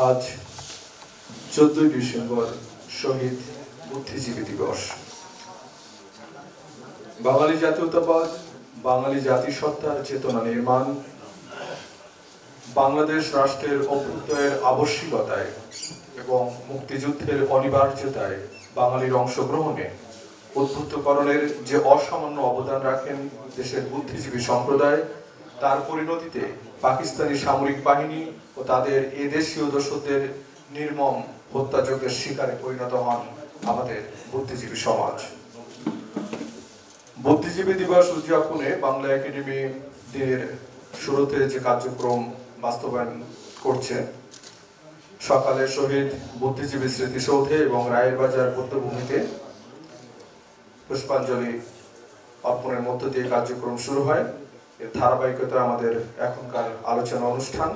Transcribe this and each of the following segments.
আজ 14ই ডিসেম্বর শহীদ বুদ্ধিজীবী দিবস। বাঙালি জাতীয়তাবাদ, বাঙালি জাতিসত্তার চেতনা নির্মাণ, বাংলাদেশ রাষ্ট্রের অভ্যুদয়ের আবশ্যিকতায় এবং মুক্তিযুদ্ধের অনিবার্যতায় বাঙালির অংশগ্রহণে উদ্বুদ্ধকরণের যে অসামান্য অবদান রাখেন দেশের বুদ্ধিজীবী সম্প্রদায়, তার পরিণতিতে পাকিস্তানি সামরিক বাহিনী ও তাদের এদেশীয় দোসরদের নির্মম হত্যাযজ্ঞের শিকারে পরিণত হন আমাদের বুদ্ধিজীবী সমাজ। বুদ্ধিজীবী দিবস উদযাপনে বাংলা একাডেমি দিনের শুরুতে যে কার্যক্রম বাস্তবায়ন করছে, সকালে শহীদ বুদ্ধিজীবী স্মৃতিসৌধে এবং রায়ের বাজার বৌদ্ধভূমিতে পুষ্পাঞ্জলি অর্পণের মধ্য দিয়ে কার্যক্রম শুরু হয়। এর ধারাবাহিকতা আমাদের এখনকার আলোচনা অনুষ্ঠান।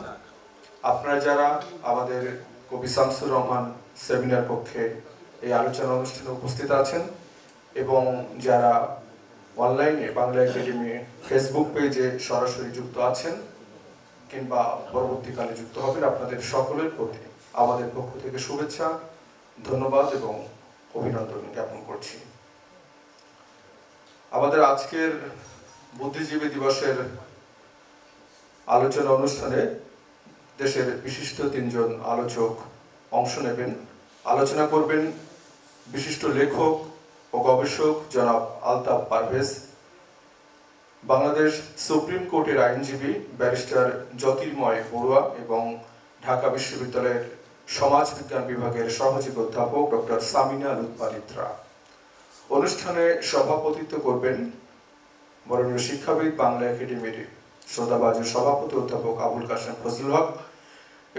আপনারা যারা আমাদের কবি শামসুর রহমান সেমিনার কক্ষে এই আলোচনা অনুষ্ঠানে উপস্থিত আছেন এবং যারা অনলাইনে বাংলা একাডেমি ফেসবুক পেজে সরাসরি যুক্ত আছেন কিংবা পরবর্তীকালে যুক্ত হবেন, আপনাদের সকলের প্রতি আমাদের পক্ষ থেকে শুভেচ্ছা, ধন্যবাদ এবং অভিনন্দন জ্ঞাপন করছি। আমাদের আজকের বুদ্ধিজীবী দিবসের আলোচনা অনুষ্ঠানে দেশের বিশিষ্ট 3 জন আলোচক অংশ নেবেন। আলোচনা করবেন বিশিষ্ট লেখক ও গবেষক জনাব আলতাফ পারভেজ, বাংলাদেশ সুপ্রিম কোর্টের আইনজীবী ব্যারিস্টার জ্যোতির্ময় বড়ুয়া এবং ঢাকা বিশ্ববিদ্যালয়ের সমাজবিজ্ঞান বিভাগের সহযোগী অধ্যাপক ডক্টর সামিনা লুৎফা। অনুষ্ঠানে সভাপতিত্ব করবেন বরেণ্য শিক্ষাবিদ, বাংলা একাডেমির শ্রোতাভাজন সভাপতি অধ্যাপক আবুল কাশেম ফজলুল হক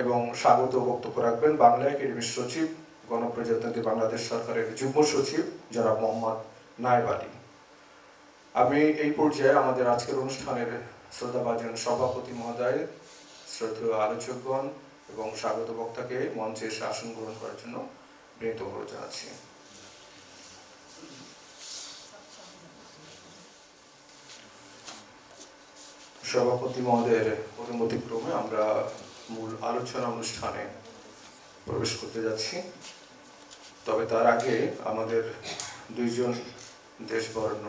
এবং স্বাগত বক্তব্য রাখবেন বাংলা একাডেমির সচিব, গণপ্রজাতন্ত্রী বাংলাদেশ সরকারের যুগ্ম সচিব জনাব মোহাম্মদ নায়েব আলী। আমি এই পর্যায়ে আমাদের আজকের অনুষ্ঠানের শ্রোতাভাজন সভাপতি মহোদয়, শ্রদ্ধেয় আলোচকগণ এবং স্বাগত বক্তাকে মঞ্চে এসে আসন গ্রহণ করার জন্য বিনীত অনুরোধ জানাচ্ছি। সভাপতি মহোদয়ের অনুমতিক্রমে আমরা মূল আলোচনা অনুষ্ঠানে প্রবেশ করতে যাচ্ছি। তবে তার আগে আমাদের 2 জন দেশবরেণ্য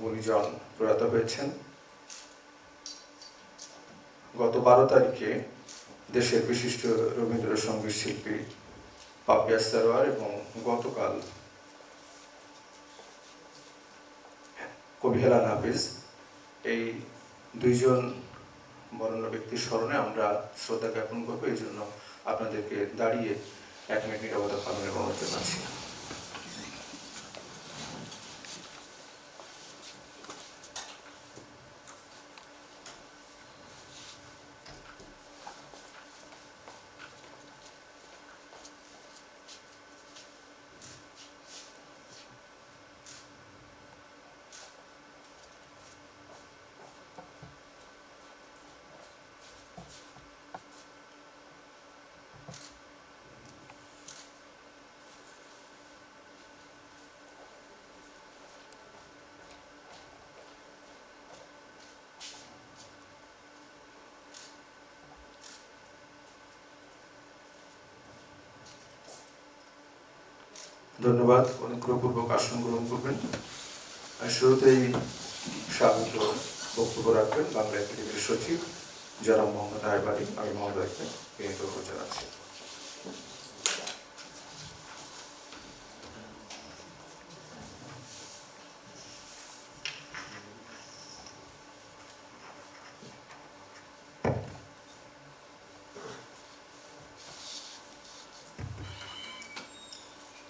গুণীজন প্রয়াত হয়েছেন। গত 12 তারিখে দেশের বিশিষ্ট রবীন্দ্রসঙ্গীত শিল্পী পাপিয়া সারোয়ার এবং গতকাল কবি হেলাল হাফিজ, এই 2 জন বরেণ্য ব্যক্তির স্মরণে আমরা শ্রদ্ধা জ্ঞাপন করবো। এই জন্য আপনাদেরকে দাঁড়িয়ে 1 মিনিট নীরবতা পালনের অনুরোধ জানাচ্ছি। ধন্যবাদ। অনুগ্রহপূর্বক আসন গ্রহণ করবেন। শুরুতেই স্বাগত বক্তব্য রাখবেন বাংলা একাডেমির সচিব জনাব মোহাম্মদ নায়েব আলী। আমি মহোদয়কে বিনীত অনুরোধ জানাচ্ছি।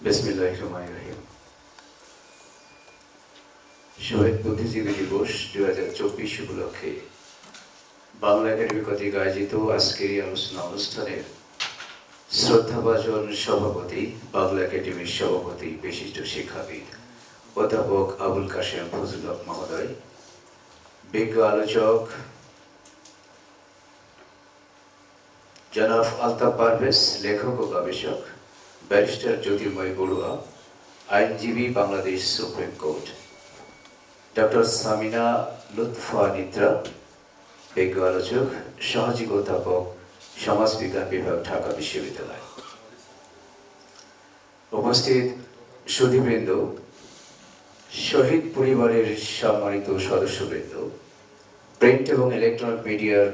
বিসমিল্লাহির রহমানির রহিম। শহীদ বুদ্ধিজীবী দিবস 2024 উপলক্ষে বাংলা একাডেমি কর্তৃক আয়োজিত আজকের এই আলোচনা অনুষ্ঠানের শ্রদ্ধাভাজন সভাপতি, বাংলা একাডেমির সভাপতি, বিশিষ্ট শিক্ষাবিদ অধ্যাপক আবুল কাশেম ফজলুল হক মহোদয়, বিজ্ঞ আলোচক জনাব আলতাফ পারভেজ, লেখক ও গবেষক ব্যারিস্টার জ্যোতির্ময় বড়ুয়া, আইনজীবী, Bangladesh supreme court, doctor Samina Lutfa, বিজ্ঞ আলোচক, সহযোগী অধ্যাপক সমাজবিজ্ঞান বিভাগ, ঢাকা বিশ্ববিদ্যালয়। উপস্থিত সুধীবৃন্দ, শহীদ পরিবারের সম্মানিত সদস্যবৃন্দ, প্রিন্ট এবং ইলেকট্রনিক মিডিয়ার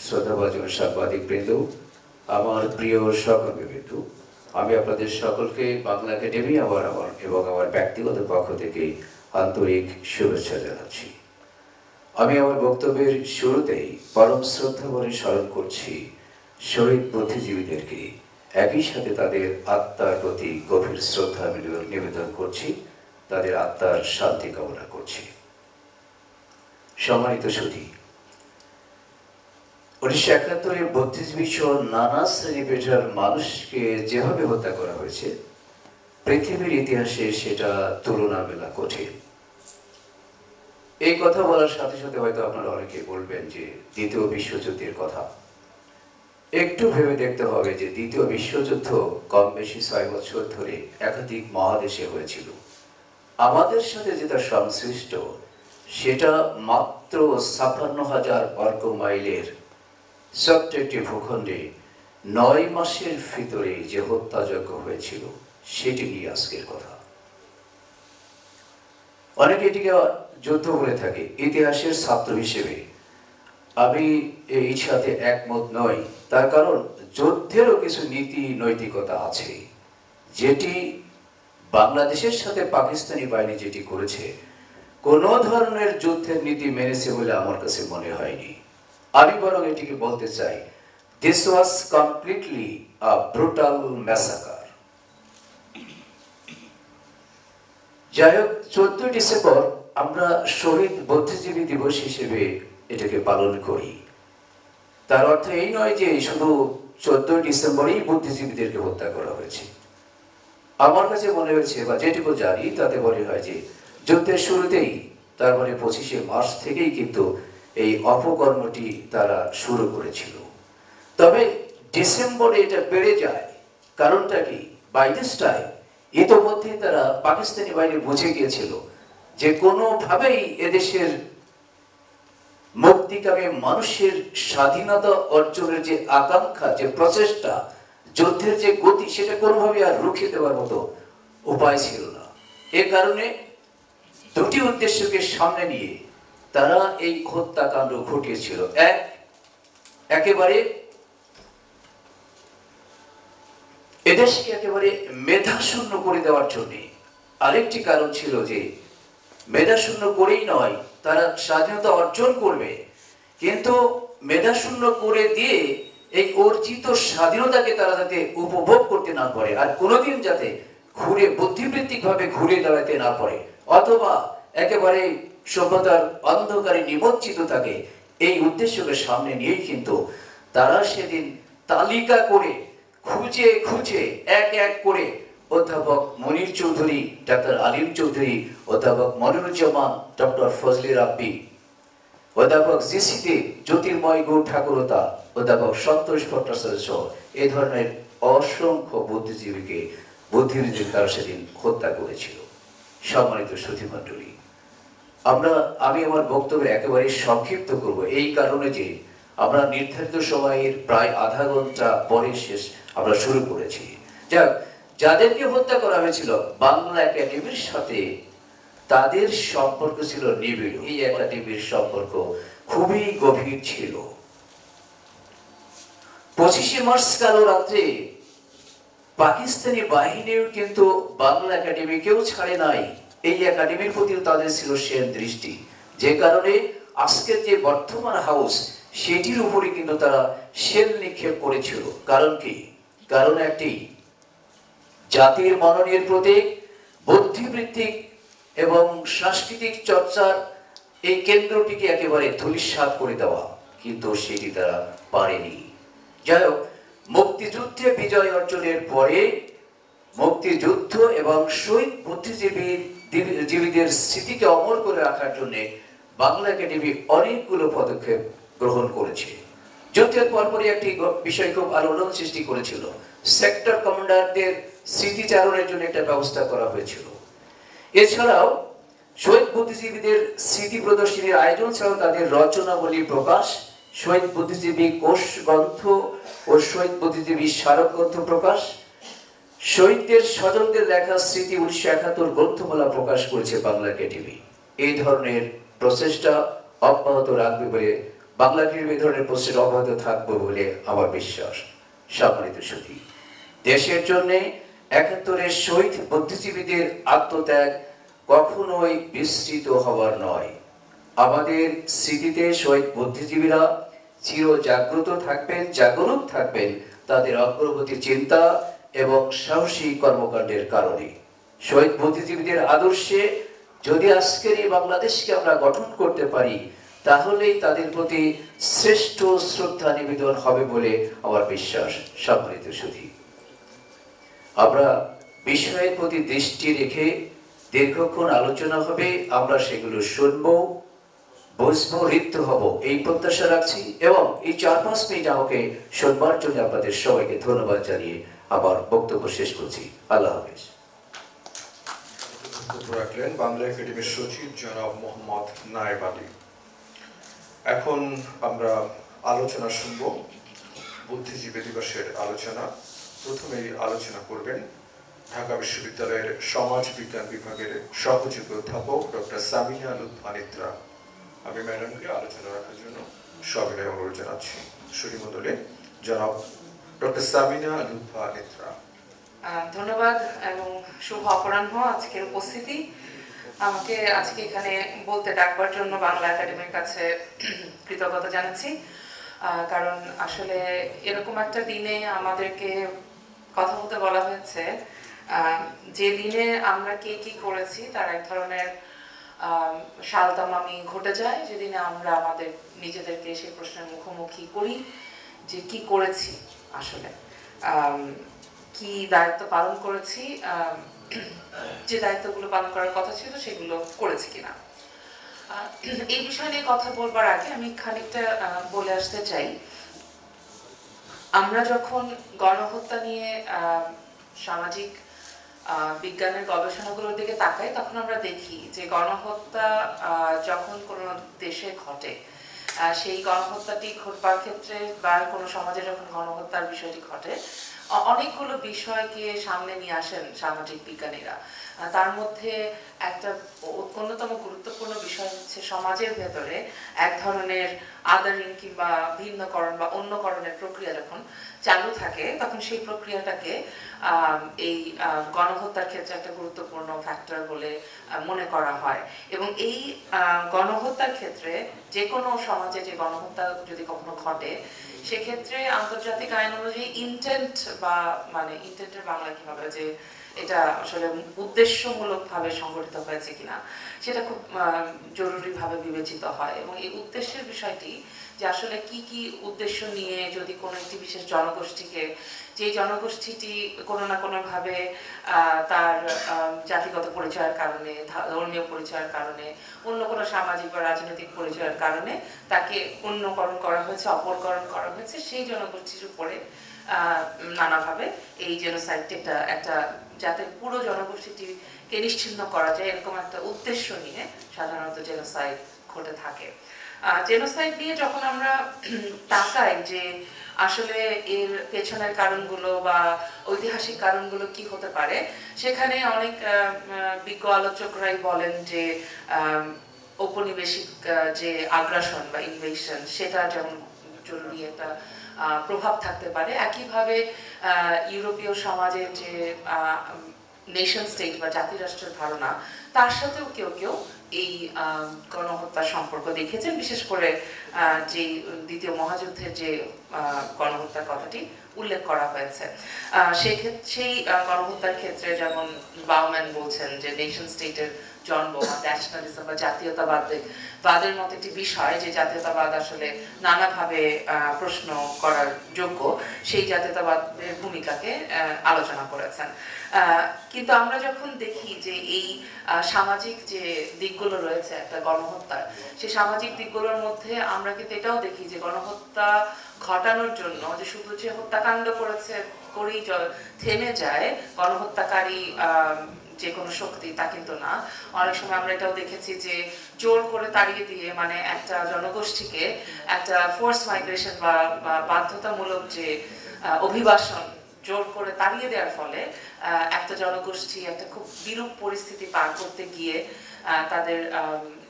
শ্রদ্ধাভাজন সাংবাদিকবৃন্দ, আমার প্রিয় সহকর্মীবৃন্দ, আমি আপনাদের সকলকে বাংলা একাডেমি এবং আমার ব্যক্তিগত পক্ষ থেকে আন্তরিক শুভেচ্ছা জানাচ্ছি। আমি আমার বক্তব্যের শুরুতেই পরম শ্রদ্ধা ভরে স্মরণ করছি শহীদ বুদ্ধিজীবীদেরকে, একই সাথে তাদের আত্মার প্রতি গভীর শ্রদ্ধা নিবেদন করছি, তাদের আত্মার শান্তি কামনা করছি। সম্মানিত সুধী, 1971-এ বুদ্ধিজীবী সহ নানা শ্রেণী পেশার মানুষকে যেভাবে হত্যা করা হয়েছে, পৃথিবীর ইতিহাসে সেটা তুলনা মেলা কঠিন। এই কথা বলার সাথে সাথে হয়তো আপনারা অনেকে বলবেন যে দ্বিতীয় বিশ্বযুদ্ধের কথা। একটু ভেবে দেখতে হবে যে দ্বিতীয় বিশ্বযুদ্ধ কম বেশি 6 বছর ধরে একাধিক মহাদেশে হয়েছিল। আমাদের সাথে যেটা সংশ্লিষ্ট সেটা মাত্র 56,000 বর্গ মাইলের ছোট্ট একটি ভূখণ্ডে 9 মাসের ভিতরে যে হত্যাযজ্ঞ হয়েছিল সেটি নিয়ে আজকের কথা। অনেকে এটিকে যুদ্ধ বলে থাকে। ইতিহাসের ছাত্র হিসেবে আমি এই সাথে একমত নই, তার কারণ যুদ্ধেরও কিছু নীতি নৈতিকতা আছে, যেটি বাংলাদেশের সাথে পাকিস্তানি বাহিনী যেটি করেছে কোনো ধরনের যুদ্ধের নীতি মেনেছে বলে আমার কাছে মনে হয়নি। আমি বরং এটিকে বলতে চাই, this was completely a brutal massacre. যাই হোক, 14 ডিসেম্বর আমরা শহীদ বুদ্ধিজীবী দিবস হিসেবে এটাকে পালন করি। তার অর্থ এই নয় যে শুধু 14 ডিসেম্বরেই বুদ্ধিজীবীদেরকে হত্যা করা হয়েছে। আমার কাছে মনে হয়েছে, বা যেটুকু জানি তাতে মনে হয় যে যুদ্ধের শুরুতেই, তার মানে 25শে মার্চ থেকেই কিন্তু এই অপকর্মটি তারা শুরু করেছিল। তবে ডিসেম্বরে এটা বেড়ে যায়, কারণটা কি? বাই দিস টাইম ইতোমধ্যে তারা, পাকিস্তানি বাহিনী বুঝে গিয়েছিল যে কোনোভাবেই এদেশের মুক্তিকামী মানুষের স্বাধীনতা অর্জনের যে আকাঙ্ক্ষা, যে প্রচেষ্টা, যুদ্ধের যে গতি, সেটা কোনোভাবে আর রুখে দেওয়ার মতো উপায় ছিল না। এ কারণে দুটি উদ্দেশ্যকে সামনে নিয়ে তারা এই হত্যাকাণ্ড ঘটিয়েছিল। একেবারে এদেশকে একেবারে মেধাশূন্য করে দেওয়ার জন্য। আরেকটি কারণ ছিল যে মেধাশূন্য করেই নয়, তারা স্বাধীনতা অর্জন করবে, কিন্তু মেধাশূন্য করে দিয়ে এই অর্জিত স্বাধীনতাকে তারা যাতে উপভোগ করতে না পারে, আর কোনোদিন যাতে ঘুরে বুদ্ধিবৃত্তিক ভাবে ঘুরে দাঁড়াতে না পারে, অথবা একেবারে সভ্যতার অন্ধকারে নিমজ্জিত থাকে, এই উদ্দেশ্যকে সামনে নিয়েই কিন্তু তারা সেদিন তালিকা করে খুঁজে খুঁজে এক এক করে অধ্যাপক মনির চৌধুরী, ডাক্তার আলিম চৌধুরী, অধ্যাপক মনিরুজ্জামান, ডক্টর ফজলে রাব্বি, অধ্যাপক জিসি দেব, জ্যোতির্ময় গৌড় ঠাকুরতা, অধ্যাপক সন্তোষ ভট্টাচার্য সহ এই ধরনের অসংখ্য বুদ্ধিজীবীদের তারা সেদিন হত্যা করেছিল। সম্মানিত সুধীমণ্ডলী, আমি আমার বক্তব্য একেবারে সংক্ষিপ্ত করব, এই কারণে যে আমরা নির্ধারিত সময়ের প্রায় আধা ঘন্টা পরে আমরা শুরু করেছি। যাদেরকে হত্যা করা হয়েছিল, বাংলা একাডেমির সাথে তাদের সম্পর্ক ছিল নিবিড়। এই একাডেমির সম্পর্ক খুবই গভীর ছিল। 25শে মার্চ কালো রাত্রে পাকিস্তানি বাহিনীও কিন্তু বাংলা একাডেমিকেও ছাড়ে নাই। এই একাডেমির প্রতি তাদের ছিল সেন দৃষ্টি, যে কারণে আজকের যে বর্তমান হাউস, সেটির উপরে কিন্তু তারা শেল নিক্ষেপ করেছিল। কারণ কি? কারণ একটি, জাতির মননের প্রতীক, বুদ্ধিবৃত্তিক এবং সাংস্কৃতিক চর্চার এই কেন্দ্রটিকে একেবারে ধূলিসাৎ করে দেওয়া, কিন্তু সেটি তারা পারেনি। যাই হোক, মুক্তিযুদ্ধে বিজয় অর্জনের পরে মুক্তিযুদ্ধ এবং শহীদ বুদ্ধিজীবীদের স্মৃতিকে অমর করে রাখার জন্য বাংলা একাডেমি অনেকগুলো পদক্ষেপ গ্রহণ করেছে। যুদ্ধের পরপরই একটি বিষয় খুব আলোড়ন সৃষ্টি করেছিল, সেক্টর কমান্ডারদের স্মৃতিচারণের জন্য একটা ব্যবস্থা করা হয়েছিল। এছাড়াও শহীদ বুদ্ধিজীবীদের স্মৃতি প্রদর্শনীর আয়োজন ছাড়াও তাদের রচনাবলী প্রকাশ, শহীদ বুদ্ধিজীবী কোষ গ্রন্থ ও শহীদ বুদ্ধিজীবী স্মারক গ্রন্থ প্রকাশ, শহীদদের স্বজনদের লেখা স্মৃতি 1971 গ্রন্থমালা প্রকাশ করেছে বাংলা একাডেমি। এই ধরনের প্রচেষ্টা অব্যাহত রাখবে বলে বাংলা একাডেমি এই ধরনের প্রচেষ্টা অব্যাহত থাকবে বলে আমার বিশ্বাস। সম্মানিত সুধী, দেশের জন্য 71-এর শহীদ বুদ্ধিজীবীদের আত্মত্যাগ কখনোই বিস্মৃত হবার নয়। আমাদের স্মৃতিতে শহীদ বুদ্ধিজীবীরা চির জাগ্রত থাকবেন, জাগরুক থাকবেন তাদের অগ্রগতি চিন্তা এবং সাহসী কর্মকাণ্ডের কারণে। শহীদ বুদ্ধিজীবীদের আদর্শে যদি আজকের এই বাংলাদেশকে আমরা গঠন করতে পারি, তাহলেই তাদের প্রতি শ্রেষ্ঠ শ্রদ্ধা নিবেদন হবে বলে আমার বিশ্বাস। সম্মানিত সুধী, আমরা বিষয়ের প্রতি দৃষ্টি রেখে দীর্ঘক্ষণ আলোচনা হবে, আমরা সেগুলো শুনবো, বুঝবো, ঋদ্ধ হব এই প্রত্যাশা রাখছি এবং এই 4-5 মিনিট আমাকে শুনবার জন্য আপনাদের সবাইকে ধন্যবাদ জানিয়ে আমার বক্তব্য শেষ করছি। আল্লাহ হাফেজ। বক্তব্য রাখলেন বাংলা একাডেমির সচিব জনাব মোহাম্মদ নায়েব আলী। এখন আমরা আলোচনা শুনব, বুদ্ধিজীবী দিবসের আলোচনা। প্রথমেই আলোচনা করবেন ঢাকা বিশ্ববিদ্যালয়ের সমাজ বিজ্ঞান বিভাগের সহযোগী অধ্যাপক ডক্টর সামিনা লুৎফা নিত্রা। আমি ম্যাডামকে আলোচনা রাখার জন্য সবিনয় অনুরোধ জানাচ্ছি। সুধীমণ্ডলী, জনাব ডক্টর সামিনা লুৎফা নিত্রা। ধন্যবাদ এবং শুভ অপরাহ্ন। আজকের উপস্থিতি, আমাকে আজকে এখানে বলতে ডাকবার জন্য বাংলা একাডেমির কাছে কৃতজ্ঞতা জানাচ্ছি। কারণ আসলে এরকম একটা দিনে আমাদেরকে কথা বলতে বলা হয়েছে, যে দিনে আমরা কে কি করেছি তার এক ধরনের সালতামামি ঘটে যায়, যেদিনে আমরা আমাদের নিজেদেরকে সেই প্রশ্নের মুখোমুখি করি যে কি করেছি, আসলে কি দায়িত্ব পালন করেছি, যে দায়িত্বগুলো পালন করার কথা ছিল সেগুলো করেছি কিনা। এই বিষয় নিয়ে কথা বলবার আগে আমি খানিকটা বলে আসতে চাই, আমরা যখন গণহত্যা নিয়ে সামাজিক বিজ্ঞানের গবেষণাগুলোর দিকে তাকাই, তখন আমরা দেখি যে গণহত্যা যখন কোনো দেশে ঘটে, সেই গণহত্যাটি ঘটবার ক্ষেত্রে বা কোনো সমাজে যখন গণহত্যার বিষয়টি ঘটে, অনেকগুলো বিষয়কে সামনে নিয়ে আসেন সামাজিক বিজ্ঞানীরা। তার মধ্যে একটা অন্যতম গুরুত্বপূর্ণ বিষয় হচ্ছে সমাজের ভেতরে এক ধরনের আদারিং কিংবা ভিন্নকরণ বা অন্যকরণের প্রক্রিয়া যখন চালু থাকে, তখন সেই প্রক্রিয়াটাকে এই গণহত্যার ক্ষেত্রে একটা গুরুত্বপূর্ণ ফ্যাক্টর বলে মনে করা হয়। এবং এই গণহত্যার ক্ষেত্রে যে কোনো সমাজে যে গণহত্যা যদি কখনো ঘটে, সেক্ষেত্রে আন্তর্জাতিক আইন অনুযায়ী ইন্টেন্ট বা মানে ইন্টেন্টের বাংলা কি হবে, যে এটা আসলে উদ্দেশ্যমূলকভাবে সংগঠিত হয়েছে কিনা, সেটা খুব জরুরিভাবে বিবেচিত হয়। এবং এই উদ্দেশ্যের বিষয়টি, যে আসলে কি কি উদ্দেশ্য নিয়ে যদি কোনো একটি বিশেষ জনগোষ্ঠীকে, যে জনগোষ্ঠীটি কোনো না কোনোভাবে তার জাতিগত পরিচয়ের কারণে, ধর্মীয় পরিচয়ের কারণে, অন্য কোনো সামাজিক বা রাজনৈতিক পরিচয়ের কারণে তাকে অন্যকরণ করা হয়েছে, অপরকরণ করা হয়েছে, সেই জনগোষ্ঠীর উপরে নানাভাবে এই জেনোসাইডটা একটা, যাতে পুরো জনগোষ্ঠীটিকে নিশ্চিহ্ন করা যায়, এরকম একটা উদ্দেশ্য নিয়ে সাধারণত জেনোসাইড ঘটে থাকে। জেনোসাইড নিয়ে যখন আমরা তাকাই যে আসলে এর পেছনের কারণগুলো বা ঐতিহাসিক কারণগুলো কি হতে পারে, সেখানে অনেক বিজ্ঞ আলোচকরাই বলেন যে ঔপনিবেশিক যে আগ্রাসন বা ইনভেশন, সেটা যেমন জরুরি একটা প্রভাব থাকতে পারে। একইভাবে ইউরোপীয় সমাজের যে নেশন স্টেট বা জাতিরাষ্ট্রের ধারণা, তার সাথেও কেউ কেউ এই গণহত্যার সম্পর্ক দেখেছেন। বিশেষ করে যে দ্বিতীয় মহাযুদ্ধের যে গণহত্যার কথাটি উল্লেখ করা হয়েছে, সেই গণহত্যার ক্ষেত্রে যেমন বাউম্যান বলছেন যে নেশন স্টেটের জন্ম বা ন্যাশনালিজম বা জাতীয়তাবাদের মতো একটি বিষয়, যে জাতীয়তাবাদ আসলে নানাভাবে প্রশ্ন করার যোগ্য, সেই জাতীয়তাবাদের ভূমিকাকে আলোচনা করেছেন। কিন্তু আমরা যখন দেখি যে এই সামাজিক যে দিকগুলো রয়েছে একটা গণহত্যার, সেই সামাজিক দিকগুলোর মধ্যে আমরা কিন্তু এটাও দেখি যে গণহত্যা ঘটানোর জন্য যে শুধু যে হত্যাকাণ্ড করেই থেমে যায়, গণহত্যাকারী যে কোনো শক্তি তা কিন্তু না। অনেক সময় আমরা এটাও দেখেছি যে জোর করে তাড়িয়ে দিয়ে মানে একটা জনগোষ্ঠীকে একটা ফোর্স মাইগ্রেশন বা বাধ্যতামূলক যে অভিবাসন জোর করে তাড়িয়ে দেওয়ার ফলে একটা জনগোষ্ঠী একটা খুব বিরূপ পরিস্থিতি পার করতে গিয়ে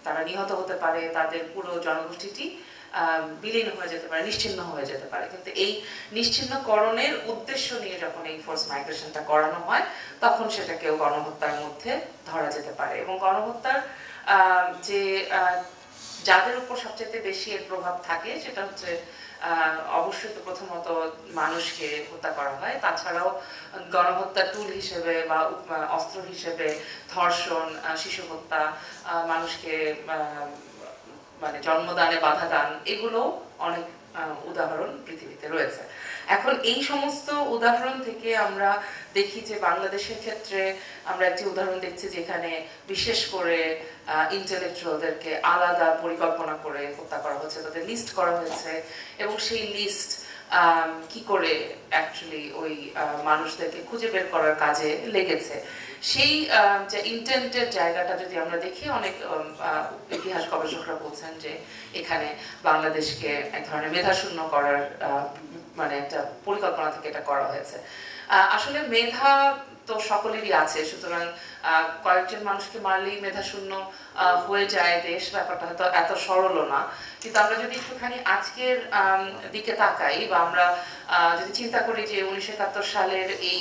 তারা নিহত হতে পারে, তাদের পুরো জনগোষ্ঠীটি বিলীন হয়ে যেতে পারে, নিশ্চিহ্ন হয়ে যেতে পারে। কিন্তু এই নিশ্চিহ্নকরণের উদ্দেশ্য নিয়ে যখন এই ফোর্স মাইগ্রেশনটা করানো হয় তখন সেটাকেও গণহত্যার মধ্যে ধরা যেতে পারে। এবং গণহত্যার যে যাদের উপর সবচেয়ে বেশি এর প্রভাব থাকে সেটা হচ্ছে অবশ্যই তো প্রথমত মানুষকে হত্যা করা হয়, তাছাড়াও গণহত্যার টুল হিসেবে বা অস্ত্র হিসেবে ধর্ষণ, শিশু হত্যা, মানুষকে মানে জন্মদানে বাধা দান, এগুলো অনেক উদাহরণ পৃথিবীতে রয়েছে। এখন এই সমস্ত উদাহরণ থেকে আমরা দেখি যে বাংলাদেশের ক্ষেত্রে আমরা একটি উদাহরণ দেখছি যেখানে বিশেষ করে ইন্টেলেকচুয়ালদেরকে আলাদা পরিকল্পনা করে হত্যা করা হচ্ছে, তাদের লিস্ট করা হয়েছে এবং সেই লিস্ট কি করে অ্যাকচুয়ালি ওই মানুষদেরকে খুঁজে বের করার কাজে লেগেছে, সেই যে ইন্টেন্টের জায়গাটা যদি আমরা দেখি, অনেক ইতিহাস গবেষকরা বলছেন যে এখানে বাংলাদেশকে এক ধরনের মেধাশূন্য করার মানে একটা পরিকল্পনা থেকে এটা করা হয়েছে। আসলে মেধা তো সকলেরই আছে, সুতরাং কয়েকজন মানুষকে মারলেই মেধাশূন্য হয়ে যায় দেশ, ব্যাপারটা হয়তো এত সরলও না। কিন্তু আমরা যদি একটুখানি আজকের দিকে তাকাই বা আমরা যদি চিন্তা করি যে 1971 সালের এই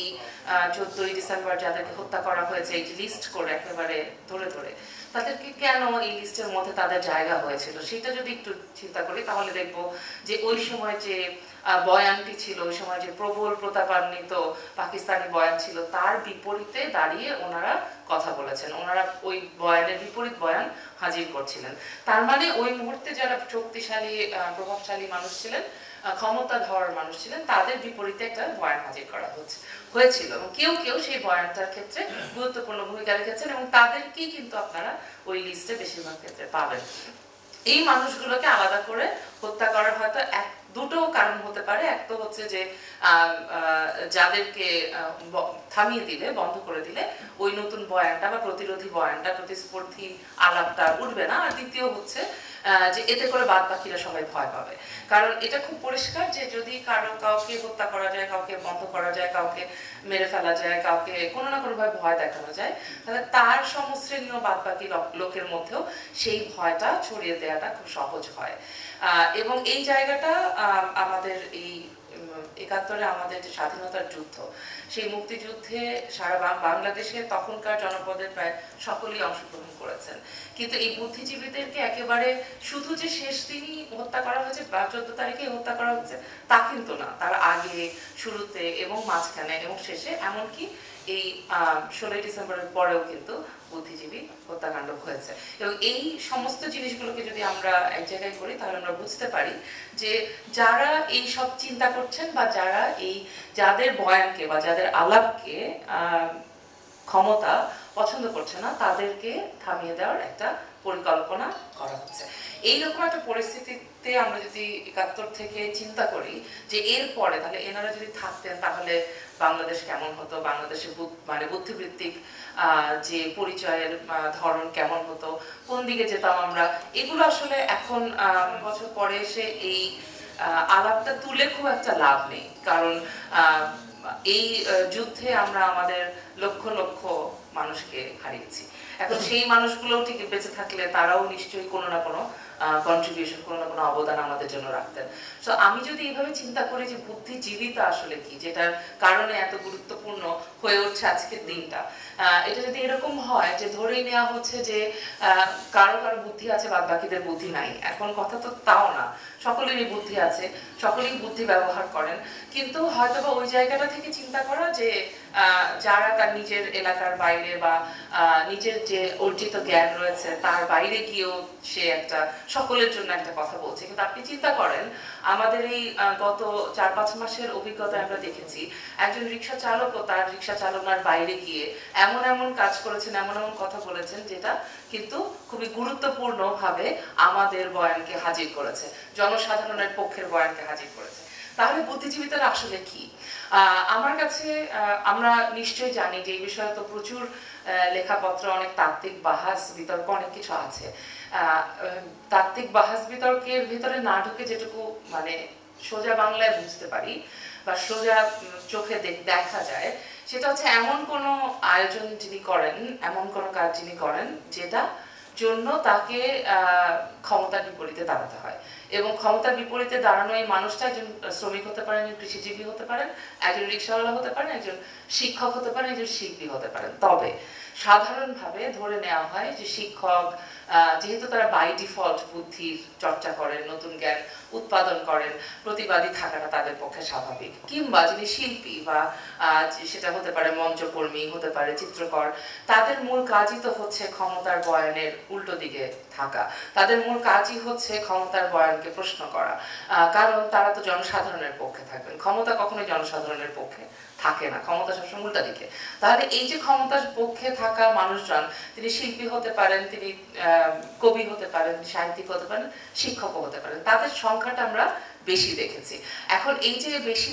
14ই ডিসেম্বর যাদেরকে হত্যা করা হয়েছে এই লিস্ট করে একেবারে ধরে ধরে, তাদেরকে কেন এই লিস্টের মধ্যে তাদের জায়গা হয়েছিল সেটা যদি একটু চিন্তা করি তাহলে দেখব যে ওই সময় যে বয়ানটি ছিল, ওই সময় যে প্রবল প্রতাপান্বিত পাকিস্তানি বয়ান ছিল তার বিপরীতে দাঁড়িয়ে ওনারা কথা বলেছেন, ওনারা ওই বয়ানের বিপরীত বয়ান হাজির করছিলেন। তার মানে ওই মুহূর্তে যারা শক্তিশালী প্রভাবশালী মানুষ ছিলেন, ক্ষমতাধর মানুষ ছিলেন, তাদের বিপরীতে একটা বয়ান হাজির করা হয়েছিল এবং কেউ কেউ সেই বয়ানটার ক্ষেত্রে গুরুত্বপূর্ণ ভূমিকা রেখেছেন এবং তাদেরকেই কিন্তু আপনারা ওই লিস্টে বেশিরভাগ ক্ষেত্রে পাবেন। এই মানুষগুলোকে আলাদা করে হত্যা করার হয়তো দুটো কারণ হতে পারে। এক তো হচ্ছে যে যাদেরকে থামিয়ে দিলে, বন্ধ করে দিলে ওই নতুন বয়ানটা বা প্রতিরোধী বয়ানটা, প্রতিস্পর্ধী আলাপটা উঠবে না। আর দ্বিতীয় হচ্ছে যে এতে করে বাদ বাকিরা সবাই ভয় পাবে। কারণ এটা খুব পরিষ্কার যে যদি কাউকে হত্যা করা যায়, কাউকে বন্ধ করা যায়, কাউকে মেরে ফেলা যায়, কাউকে কোনো না কোনোভাবে ভয় দেখানো যায়, তাহলে তার সমশ্রেণীয় বাদ বাকি লোকের মধ্যেও সেই ভয়টা ছড়িয়ে দেওয়াটা খুব সহজ হয়। এবং এই জায়গাটা আমাদের এই 71-এ আমাদের যে স্বাধীনতার যুদ্ধ, সেই মুক্তিযুদ্ধে সারা বাংলাদেশে তখনকার জনপদের প্রায় সকলেই অংশগ্রহণ করেছেন। কিন্তু এই বুদ্ধিজীবীদেরকে একেবারে শুধু যে শেষ দিনই হত্যা করা হয়েছে বা 14 তারিখে হত্যা করা হচ্ছে তা কিন্তু না, তার আগে, শুরুতে এবং মাঝখানে এবং শেষে, এমনকি এই 16 ডিসেম্বরের পরেও কিন্তু বুদ্ধিজীবী হত্যাকাণ্ড হয়েছে। এবং এই সমস্ত জিনিসগুলোকে যদি আমরা এক জায়গায় করি তাহলে আমরা বুঝতে পারি যে যারা এই সব চিন্তা করছেন বা যাদের বয়ানকে বা যাদের আলাপকে ক্ষমতা পছন্দ করছে না, তাদেরকে থামিয়ে দেওয়ার একটা পরিকল্পনা করা হচ্ছে। এইরকম একটা পরিস্থিতিতে আমরা যদি 71 থেকে চিন্তা করি যে এরপরে তাহলে এনারা যদি থাকতেন তাহলে বাংলাদেশ কেমন হতো, বাংলাদেশের মানে বুদ্ধিবৃত্তিক যে পরিচয়ের ধরন কেমন হতো, কোন দিকে যেতাম আমরা, এগুলো আসলে এখন বছর পরে এসে এই আলাপটা তুলে খুব একটা লাভ নেই। কারণ এই যুদ্ধে আমরা আমাদের লক্ষ লক্ষ মানুষকে হারিয়েছি। এখন সেই মানুষগুলো ঠিক বেঁচে থাকলে তারাও নিশ্চয়ই কোনো না কোনো কন্ট্রিবিউশন, কোনো না কোনো অবদান আমাদের জন্য রাখতেন। তো আমি যদি এইভাবে চিন্তা করি যে বুদ্ধিজীবিতা আসলে কি, যেটার কারণে এত গুরুত্বপূর্ণ হয়ে উঠছে আজকের দিনটা, এটা যদি এরকম হয় যে ধরেই নেওয়া হচ্ছে যে কারো কারো বুদ্ধি আছে বাদ বাকিদের বুদ্ধি নাই, এখন কথা তো তাও না, সকলেরই বুদ্ধি আছে, সকলেই বুদ্ধি ব্যবহার করেন, কিন্তু হয়তোবা ওই জায়গাটা থেকে চিন্তা করা যে যারা তার নিজের এলাকার বাইরে বা নিজের যে অর্জিত জ্ঞান রয়েছে তার বাইরে গিয়েও সে একটা সকলের জন্য একটা কথা বলছে। কিন্তু আপনি চিন্তা করেন আমাদের এই গত 4-5 মাসের অভিজ্ঞতায় আমরা দেখেছি একজন রিক্সা চালকও তার রিক্সা চালনার বাইরে গিয়ে এমন এমন কাজ করেছেন, এমন এমন কথা বলেছেন যেটা কিন্তু খুবই গুরুত্বপূর্ণ ভাবে আমাদের বয়ানকে হাজির করেছে, জনসাধারণের পক্ষের বয়ানকে হাজির করেছে। তাহলে বুদ্ধিজীবীতারা আসলে কি? আমার কাছে আমরা নিশ্চয়ই জানি যে এই বিষয়ে তো প্রচুর লেখাপত্র, অনেক তাত্ত্বিক বাহাস বিতর্ক, অনেক কিছু আছে। তাত্ত্বিক বাহাস বিতর্কের ভিতরে না ঢুকে যেটুকু মানে সোজা বাংলায় বুঝতে পারি বা সোজা চোখে দেখা যায়, সেটা হচ্ছে এমন কোনো আয়োজন যিনি করেন, এমন কোনো কাজ যিনি করেন যেটা জন্য তাকে ক্ষমতার বিপরীতে দাঁড়াতে হয়। এবং ক্ষমতার বিপরীতে দাঁড়ানো এই মানুষটা একজন শ্রমিক হতে পারেন, কৃষিজীবী হতে পারেন, একজন রিক্সাওয়ালা হতে পারেন, একজন শিক্ষক হতে পারেন, একজন শিল্পী হতে পারেন। তবে সাধারণভাবে ধরে নেওয়া হয় যে শিক্ষক, যেহেতু তারা বাই ডিফল্ট বুদ্ধির চর্চা করেন, নতুন জ্ঞান উৎপাদন করেন, প্রতিবাদী থাকাটা তাদের পক্ষে স্বাভাবিক। কিংবা যিনি শিল্পী বা সেটা হতে পারে মঞ্চকর্মী, হতে পারে চিত্রকর, তাদের মূল কাজই তো হচ্ছে ক্ষমতার বয়ানের উল্টো দিকে থাকা। তাদের মূল কাজই হচ্ছে ক্ষমতার বয়ানকে প্রশ্ন করা, কারণ তারা তো জনসাধারণের পক্ষে থাকবেন। ক্ষমতা কখনোই জনসাধারণের পক্ষে থাকে না, ক্ষমতা সবসময় উল্টা দিকে। তাহলে এই যে ক্ষমতার পক্ষে থাকা মানুষজন, তিনি শিল্পী হতে পারেন, তিনি কবি হতে পারেন, সাহিত্যিক হতে পারেন, শিক্ষকও হতে পারেন, তাদের সংখ্যাটা আমরা বেশি দেখেছি। এখন এই যে বেশি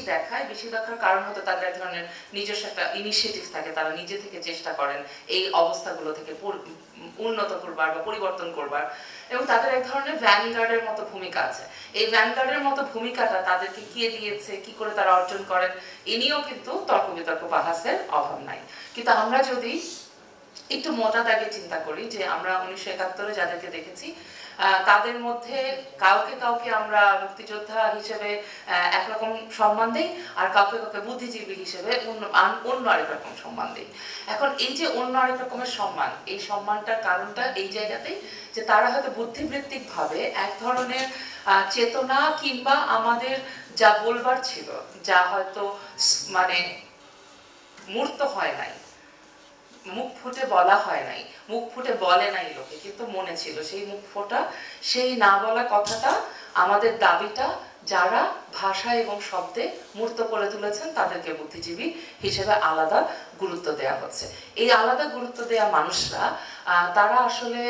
দেখার কারণ হতে তাদের এক ধরনের নিজস্ব একটা ইনিশিয়েটিভ থাকে, তারা নিজে থেকে চেষ্টা করেন এই অবস্থাগুলো থেকে উন্নত করবার বা পরিবর্তন করবার, এবং তাদের এক ধরনের ভ্যানগার্ডের মতো ভূমিকা আছে। এই ভ্যানগার্ডের মতো ভূমিকাটা তাদেরকে কে দিয়েছে, কি করে তারা অর্জন করেন, এ নিয়েও কিন্তু তর্ক বিতর্ক বাহাসের অভাব নাই। কিন্তু আমরা যদি একটু মোটা দাগে চিন্তা করি যে আমরা 1971-এ যাদেরকে দেখেছি, তাদের মধ্যে কাউকে কাউকে আমরা মুক্তিযোদ্ধা হিসেবে একরকম সম্মান দিই, আর কাউকে কাউকে বুদ্ধিজীবী হিসেবে অন্য আরেক রকম সম্মান দিই। এখন এই যে অন্য আরেক রকমের সম্মান, এই সম্মানটার কারণটা এই জায়গাতেই যে তারা হয়তো বুদ্ধিবৃত্তিক ভাবে এক ধরনের চেতনা কিংবা আমাদের যা বলবার ছিল, যা হয়তো মানে মূর্ত হয় নাই, মুখ ফুটে বলা হয় নাই, মুখ ফুটে বলে নাই লোকে, কিন্তু মনে ছিল সেই মুখ ফোটা, সেই না বলা কথাটা, আমাদের দাবিটা যারা ভাষা এবং শব্দে মূর্ত করে তুলেছেন তাদেরকে বুদ্ধিজীবী হিসেবে আলাদা গুরুত্ব দেওয়া হচ্ছে। এই আলাদা গুরুত্ব দেওয়া মানুষরা তারা আসলে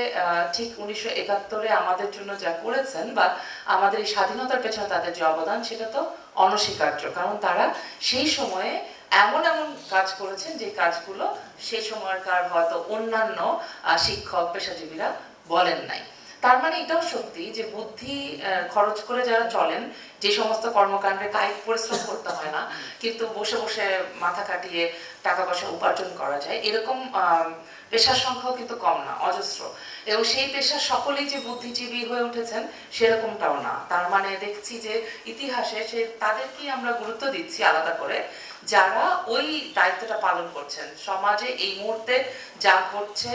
ঠিক 1971-এ আমাদের জন্য যা করেছেন বা আমাদের এই স্বাধীনতার পেছনে তাদের যে অবদান, সেটা তো অনস্বীকার্য। কারণ তারা সেই সময়ে এমন এমন কাজ করেছেন যে কাজগুলো সেই সময়কার হয়তো অন্যান্য শিক্ষক পেশাজীবীরা বলেন নাই। তার মানে এটাও সত্যি যে বুদ্ধি খরচ করে যারা চলেন, যে সমস্ত কর্মকাণ্ডে কায়িক পরিশ্রম করতে হয় না, কিন্তু বসে বসে মাথা কাটিয়ে টাকা পয়সা উপার্জন করা যায়, এরকম পেশার সংখ্যাও কিন্তু কম না, অজস্র। এবং সেই পেশার সকলেই যে বুদ্ধিজীবী হয়ে উঠেছেন সেরকমটাও না। তার মানে দেখছি যে ইতিহাসে তাদেরকেই আমরা গুরুত্ব দিচ্ছি আলাদা করে, যারা ওই দায়িত্বটা পালন করছেন। সমাজে এই মুহূর্তে যা ঘটছে,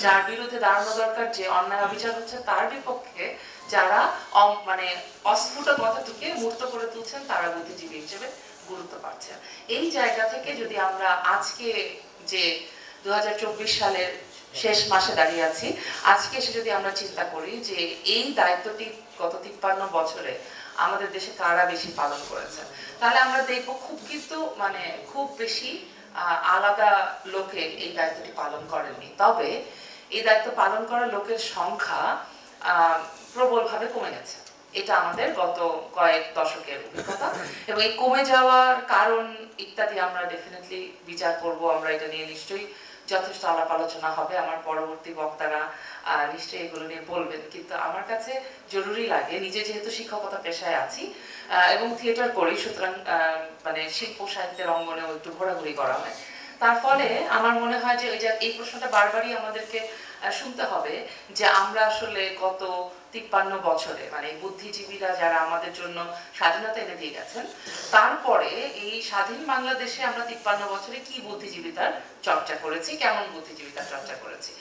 যার বিরুদ্ধে দাঁড়ানো দরকার, যে অন্যায় অবিচার হচ্ছে, তার বিপক্ষে যারা মানে অস্ফুট কথাটিকে মূর্ত করে তুলছেন, তারা বুদ্ধিজীবী হিসেবে গুরুত্ব পাচ্ছেন। এই জায়গা থেকে যদি আমরা আজকে যে 2024 সালের শেষ মাসে দাঁড়িয়ে আছি, আজকে এসে যদি আমরা চিন্তা করি যে এই দায়িত্বটি গত 53 বছরে আমাদের দেশে কারা বেশি পালন করেছেন, তাহলে আমরা দেখবো খুব বেশি আলাদা লোকে এই দায়িত্বটি পালন করেননি। তবে এই দায়িত্ব পালন করা লোকের সংখ্যা প্রবলভাবে কমে গেছে। এটা আমাদের গত কয়েক দশকের অভিজ্ঞতা, এবং এই কমে যাওয়ার কারণ ইত্যাদি আমরা ডেফিনেটলি বিচার করব। আমরা এটা নিয়ে নিশ্চয়ই যথেষ্ট আলাপ আলোচনা হবে, আমার পরবর্তী বক্তারা নিশ্চয়ই এগুলো নিয়ে বলবেন। কিন্তু আমার কাছে জরুরি লাগে, নিজে যেহেতু শিক্ষকতা পেশায় আছি এবং থিয়েটার করি, সুতরাং মানে শিল্প সাহিত্যের অঙ্গনেও একটু ঘোরাঘুরি করা হয়, তার ফলে আমার মনে হয় যে এই প্রশ্নটা বারবারই আমাদেরকে শুনতে হবে যে আমরা আসলে গত 53 বছরে, মানে বুদ্ধিজীবীরা যারা আমাদের জন্য স্বাধীনতা এনে দিয়ে গেছেন, তারপরে এই স্বাধীন বাংলাদেশে আমরা 53 বছরে কি বুদ্ধিজীবিতার চর্চা করেছি, কেমন বুদ্ধিজীবিতার চর্চা করেছি।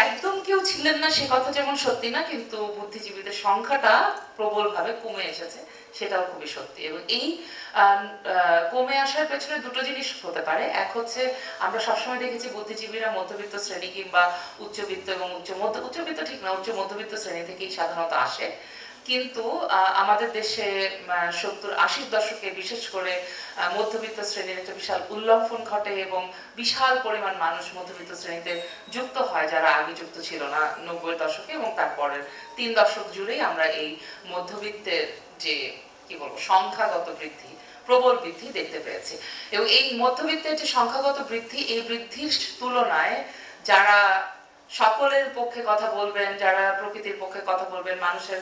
একদম কেউ ছিলেন না সে কথা যেমন সত্যি না, কিন্তু বুদ্ধিজীবীদের সংখ্যাটা প্রবলভাবে কমে এসেছে, সেটাও খুবই সত্যি। এবং এই কমে আসার পেছনে দুটো জিনিস হতে পারে। এক হচ্ছে, আমরা সবসময় দেখেছি বুদ্ধিজীবীরা মধ্যবিত্ত শ্রেণী কিংবা উচ্চবিত্ত এবং উচ্চবিত্ত ঠিক না, উচ্চ মধ্যবিত্ত শ্রেণী থেকেই সাধারণত আসে। কিন্তু আমাদের দেশে 70-80 দশকে বিশেষ করে মধ্যবিত্ত শ্রেণীর একটা বিশাল উল্লম্ফন ঘটে এবং বিশাল পরিমাণ মানুষ মধ্যবিত্ত শ্রেণীতে যুক্ত হয়, যারা আগে যুক্ত ছিল না 90-এর দশকে, এবং তারপরের 3 দশক জুড়েই আমরা এই মধ্যবিত্তের যে কি বলবো সংখ্যাগত বৃদ্ধি, প্রবল বৃদ্ধি দেখতে পেয়েছি। এবং এই মধ্যবিত্তের যে সংখ্যাগত বৃদ্ধি, এই বৃদ্ধির তুলনায় যারা সকলের পক্ষে কথা বলবেন, যারা প্রকৃতির পক্ষে কথা বলবেন, মানুষের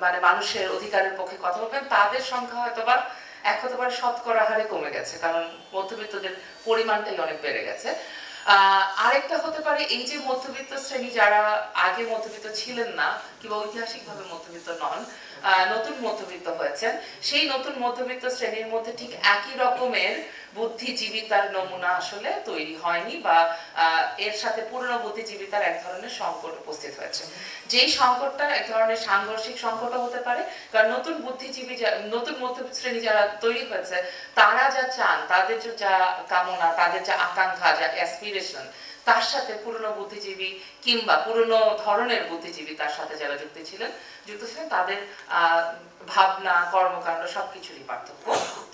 মানে মানুষের অধিকারের পক্ষে কথা বলবেন, তাদের সংখ্যা হয়তোবা শতকরা হারে কমে গেছে, কারণ মধ্যবিত্তদের পরিমাণটাই অনেক বেড়ে গেছে। আরেকটা হতে পারে এই যে মধ্যবিত্ত শ্রেণী যারা আগে মধ্যবিত্ত ছিলেন না কিংবা ঐতিহাসিকভাবে মধ্যবিত্ত নন, নতুন মধ্যবিত্ত হয়েছেন, সেই নতুন মধ্যবিত্ত শ্রেণীর মধ্যে ঠিক একই রকমের বুদ্ধিজীবিতার নমুনা আসলে তৈরি হয়নি, বা এর সাথে পুরনো বুদ্ধিজীবিতার এক ধরনের সংকট উপস্থিত হয়েছে। যেই সংকটটা এক ধরনের সাংঘর্ষিক সংকটও হতে পারে, কারণ নতুন বুদ্ধিজীবী নতুন মধ্যবিত্ত শ্রেণী যারা তৈরি হয়েছে, তারা যা চান, তাদের যা কামনা, তাদের যা আকাঙ্ক্ষা, যা অ্যাসপিরেশন, তার সাথে পুরনো বুদ্ধিজীবী কিংবা পুরনো ধরনের বুদ্ধিজীবী তার সাথে যারা যুক্ত ছিলেন তাদের ভাবনা, কর্মকাণ্ড সবকিছুরই পার্থক্য